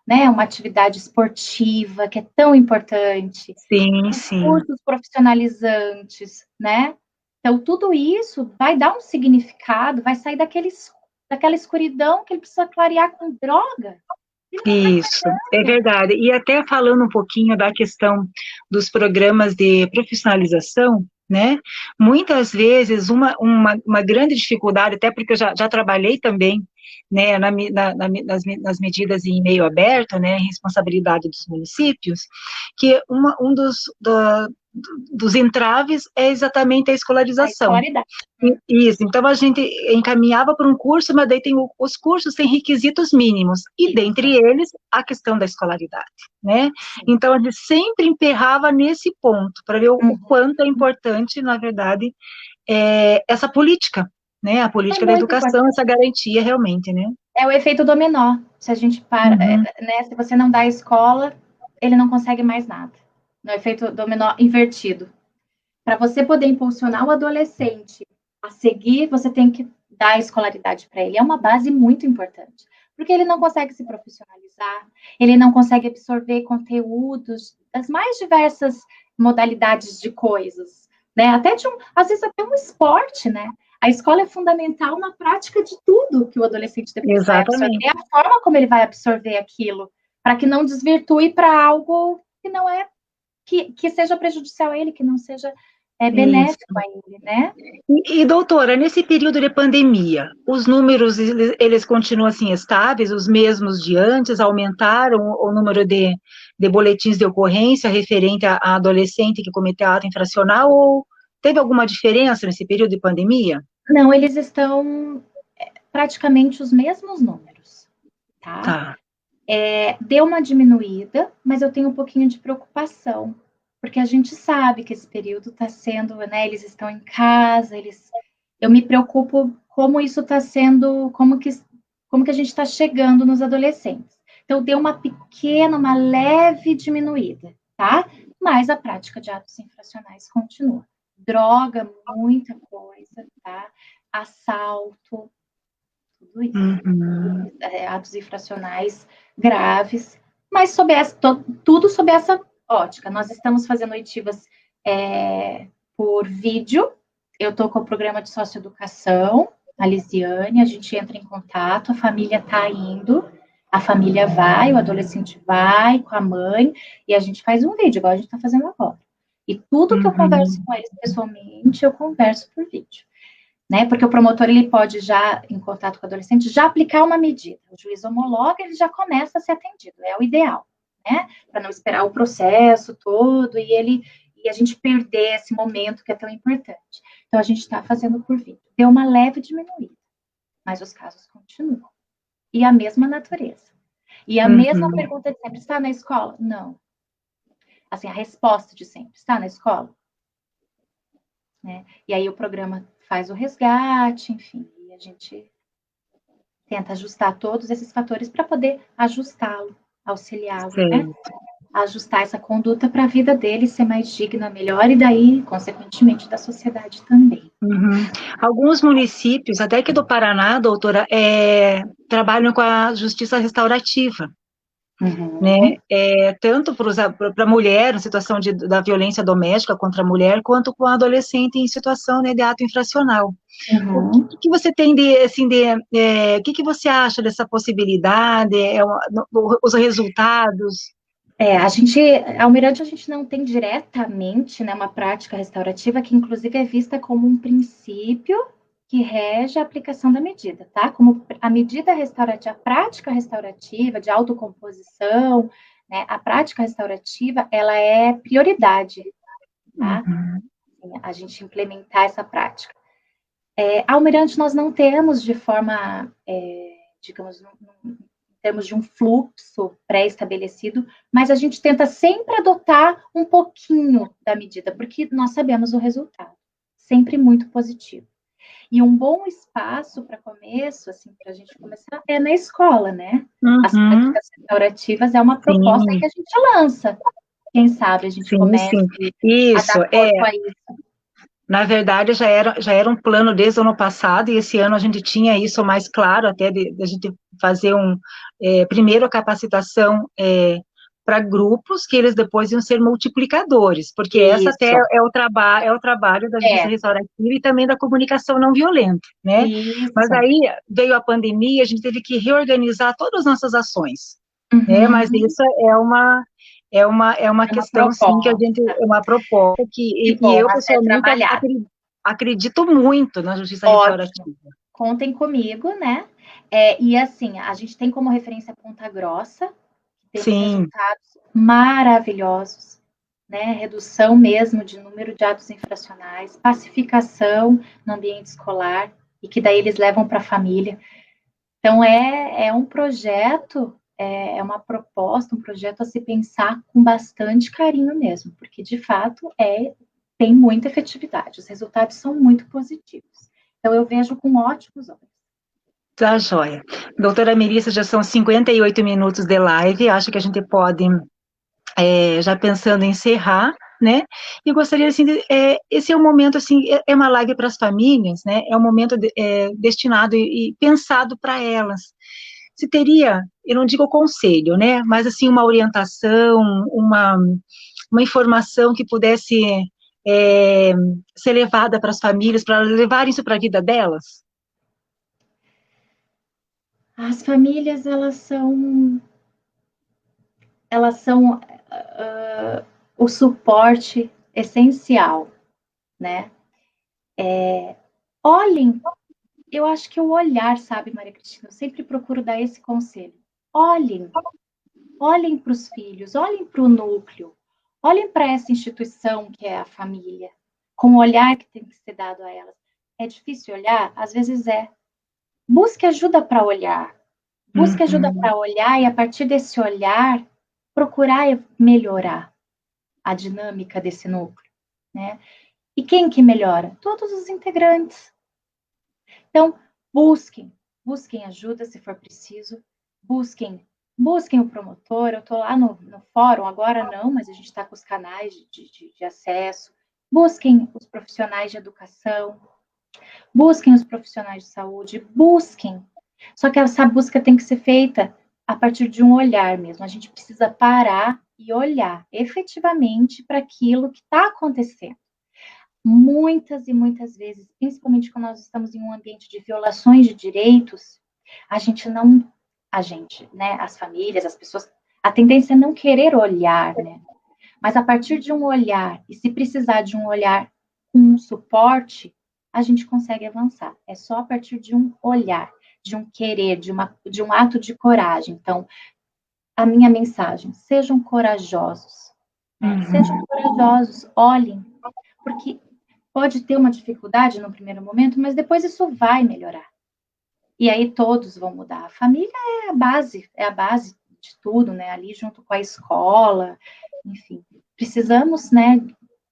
né, uma atividade esportiva, que é tão importante, Sim, os sim. cursos profissionalizantes, né? Então, tudo isso vai dar um significado, vai sair daquela escuridão que ele precisa clarear com droga. Ele não está Isso, é entendendo. verdade. E até falando um pouquinho da questão dos programas de profissionalização, né? Muitas vezes uma grande dificuldade, até porque eu já trabalhei também, né, nas medidas em meio aberto, né, responsabilidade dos municípios, que um dos entraves é exatamente a A escolarização. escolaridade. Isso, então a gente encaminhava para um curso, mas daí tem os cursos têm requisitos mínimos, e dentre Isso, eles a questão da escolaridade, né? sim. Então a gente sempre emperrava nesse ponto, para ver o Uhum. quanto é importante, na verdade, essa política, né? A É política da muito educação, importante. essa garantia realmente, né? É o efeito dominó. Se a gente para, Uhum, né, se você não dá a escola, ele não consegue mais nada. No efeito dominó invertido. Para você poder impulsionar o adolescente a seguir, você tem que dar a escolaridade para ele. É uma base muito importante, porque ele não consegue se profissionalizar, ele não consegue absorver conteúdos das mais diversas modalidades de coisas, né? Às vezes até um esporte, né? A escola é fundamental na prática de tudo que o adolescente depois vai absorver. É exatamente. a forma como ele vai absorver aquilo, para que não desvirtue para algo que não é que seja prejudicial a ele, que não seja é Isso. benéfico a ele, né? Doutora, nesse período de pandemia, os números, eles continuam assim estáveis, os mesmos de antes, aumentaram o número de boletins de ocorrência referente a adolescente que cometeu ato infracional, ou teve alguma diferença nesse período de pandemia? Não, eles estão praticamente os mesmos números, tá? Tá. Deu uma diminuída, mas eu tenho um pouquinho de preocupação, porque a gente sabe que esse período está sendo, né? Eles estão em casa, eu me preocupo como isso está sendo, como que a gente está chegando nos adolescentes. Então, deu uma leve diminuída, tá? Mas a prática de atos infracionais continua. Droga, muita coisa, tá? Assalto, tudo isso. Uhum. Atos infracionais graves, mas tudo sob essa ótica. Nós estamos fazendo oitivas por vídeo. Eu estou com o programa de socioeducação, a Lisiane, a gente entra em contato, a família está indo, a família vai, o adolescente vai com a mãe, e a gente faz um vídeo, igual a gente está fazendo agora. E tudo que eu converso com eles pessoalmente, eu converso por vídeo. Né? Porque o promotor ele pode já, em contato com o adolescente, já aplicar uma medida. O juiz homologa, ele já começa a ser atendido, é o ideal, né? Para não esperar o processo todo e a gente perder esse momento que é tão importante. Então, a gente está fazendo por vídeo. Deu uma leve diminuída, mas os casos continuam. E a mesma natureza. E a mesma pergunta de sempre, está na escola? Não. Assim, a resposta de sempre, está na escola? Né? E aí o programa faz o resgate, enfim, e a gente tenta ajustar todos esses fatores para poder ajustá-lo, auxiliá-lo, né? Ajustar essa conduta para a vida dele ser mais digna, melhor, e daí, consequentemente, da sociedade também. Uhum. Alguns municípios, até que do Paraná, doutora, trabalham com a justiça restaurativa. Né, tanto para a mulher em situação da violência doméstica contra a mulher, quanto com a adolescente em situação, né, de ato infracional. O que você tem o que você acha dessa possibilidade, os resultados? Almirante, a gente não tem diretamente, né, uma prática restaurativa que, inclusive, é vista como um princípio que rege a aplicação da medida, tá? Como a medida restaurativa, a prática restaurativa de autocomposição, né, a prática restaurativa, ela é prioridade, tá? A gente implementar essa prática. Almirante, nós não temos de forma, digamos, em termos de um fluxo pré-estabelecido, mas a gente tenta sempre adotar um pouquinho da medida, porque nós sabemos o resultado, sempre muito positivo. E um bom espaço para começo, assim, para a gente começar, é na escola, né? As práticas restaurativas é uma proposta que a gente lança. Quem sabe a gente começa Isso, a dar corpo a isso. Na verdade, já era um plano desde o ano passado, e esse ano a gente tinha isso mais claro, até de a gente fazer primeiro a capacitação para grupos, que eles depois iam ser multiplicadores, porque essa até é o trabalho da justiça restaurativa e também da comunicação não violenta, né? Isso. Mas aí veio a pandemia, a gente teve que reorganizar todas as nossas ações, né? Mas isso é uma questão, sim, que a gente, é uma proposta e eu, pessoalmente, acredito muito na justiça restaurativa. Contem comigo, né? E assim, a gente tem como referência Ponta Grossa, que temos resultados maravilhosos, né? Redução mesmo de número de atos infracionais, pacificação no ambiente escolar, e que daí eles levam para a família. Então, é um projeto, é uma proposta, um projeto a se pensar com bastante carinho mesmo, porque, de fato, tem muita efetividade, os resultados são muito positivos. Então, eu vejo com ótimos olhos. Tá, joia. Doutora Melissa, já são 58 minutos de live, acho que a gente pode, já pensando em encerrar, né, e gostaria, assim, esse é um momento, assim, é uma live para as famílias, né, é um momento destinado e pensado para elas. Se teria, eu não digo conselho, né, mas, assim, uma orientação, uma informação que pudesse ser levada para as famílias, para levar isso para a vida delas? As famílias, elas são o suporte essencial, né? Olhem, eu acho que o olhar, sabe, Maria Cristina, eu sempre procuro dar esse conselho. Olhem, olhem para os filhos, olhem para o núcleo, olhem para essa instituição que é a família, com o olhar que tem que ser dado a elas. É difícil olhar? Às vezes é. Busque ajuda para olhar. Busque ajuda para olhar e, a partir desse olhar, procurar melhorar a dinâmica desse núcleo, né? E quem que melhora? Todos os integrantes. Então, busquem ajuda se for preciso, busquem o promotor. Eu estou lá no fórum, agora não, mas a gente está com os canais de acesso. Busquem os profissionais de educação, busquem os profissionais de saúde, busquem. Só que essa busca tem que ser feita a partir de um olhar mesmo. A gente precisa parar e olhar efetivamente para aquilo que está acontecendo. Muitas e muitas vezes, principalmente quando nós estamos em um ambiente de violações de direitos, né, as famílias, as pessoas, a tendência é não querer olhar, né? Mas a partir de um olhar, e se precisar de um olhar com um suporte, a gente consegue avançar. É só a partir de um olhar, de um querer, de um ato de coragem. Então, a minha mensagem, sejam corajosos, né? Sejam corajosos, olhem, porque pode ter uma dificuldade no primeiro momento, mas depois isso vai melhorar. E aí todos vão mudar. A família é a base de tudo, né? Ali junto com a escola, enfim. Precisamos, né?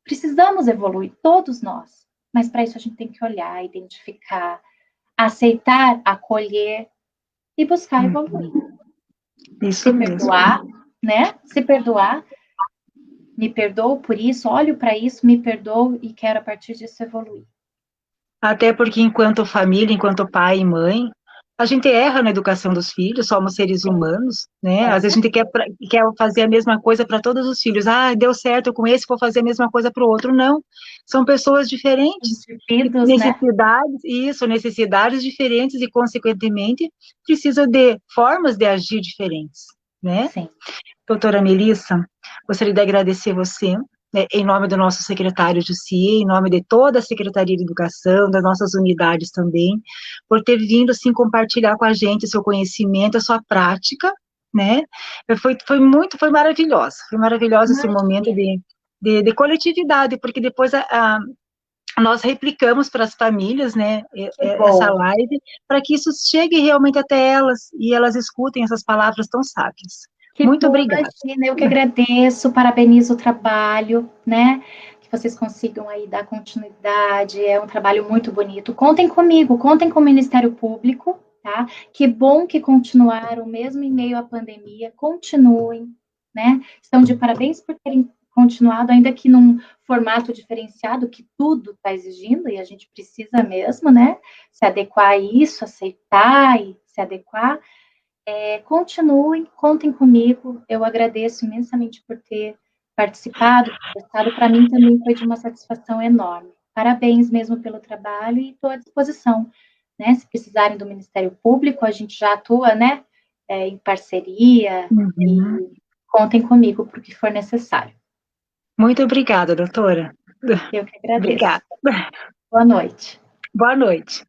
Precisamos evoluir, todos nós. Mas para isso a gente tem que olhar, identificar, aceitar, acolher e buscar evoluir. Isso Se mesmo. perdoar, né? Se perdoar, me perdoo por isso, olho para isso, me perdoo e quero a partir disso evoluir. Até porque, enquanto família, enquanto pai e mãe, a gente erra na educação dos filhos, somos seres humanos, né? Às vezes a gente quer fazer a mesma coisa para todos os filhos. Ah, deu certo com esse, vou fazer a mesma coisa para o outro. Não, são pessoas diferentes, necessidades, né? Isso, necessidades diferentes e, consequentemente, precisa de formas de agir diferentes, né? Sim. Doutora Melissa, gostaria de agradecer você, né, em nome do nosso secretário Jussier, em nome de toda a Secretaria de Educação, das nossas unidades também, por ter vindo, assim, compartilhar com a gente seu conhecimento, a sua prática, né? Foi maravilhoso esse momento de coletividade, porque depois nós replicamos para as famílias, né, essa live, para que isso chegue realmente até elas, e elas escutem essas palavras tão sábias. Muito obrigada. Imagina, eu que agradeço, parabenizo o trabalho, né? Que vocês consigam aí dar continuidade, é um trabalho muito bonito. Contem comigo, contem com o Ministério Público, tá? Que bom que continuaram, mesmo em meio à pandemia, continuem, né? Estão de parabéns por terem continuado, ainda que num formato diferenciado, que tudo está exigindo, e a gente precisa mesmo, né? Se adequar a isso, aceitar e se adequar. Continuem, contem comigo, eu agradeço imensamente por ter participado, conversado, para mim também foi de uma satisfação enorme. Parabéns mesmo pelo trabalho e estou à disposição, né? Se precisarem do Ministério Público, a gente já atua, né? Em parceria, e contem comigo para o que for necessário. Muito obrigada, doutora. Eu que agradeço. Obrigada. Boa noite. Boa noite.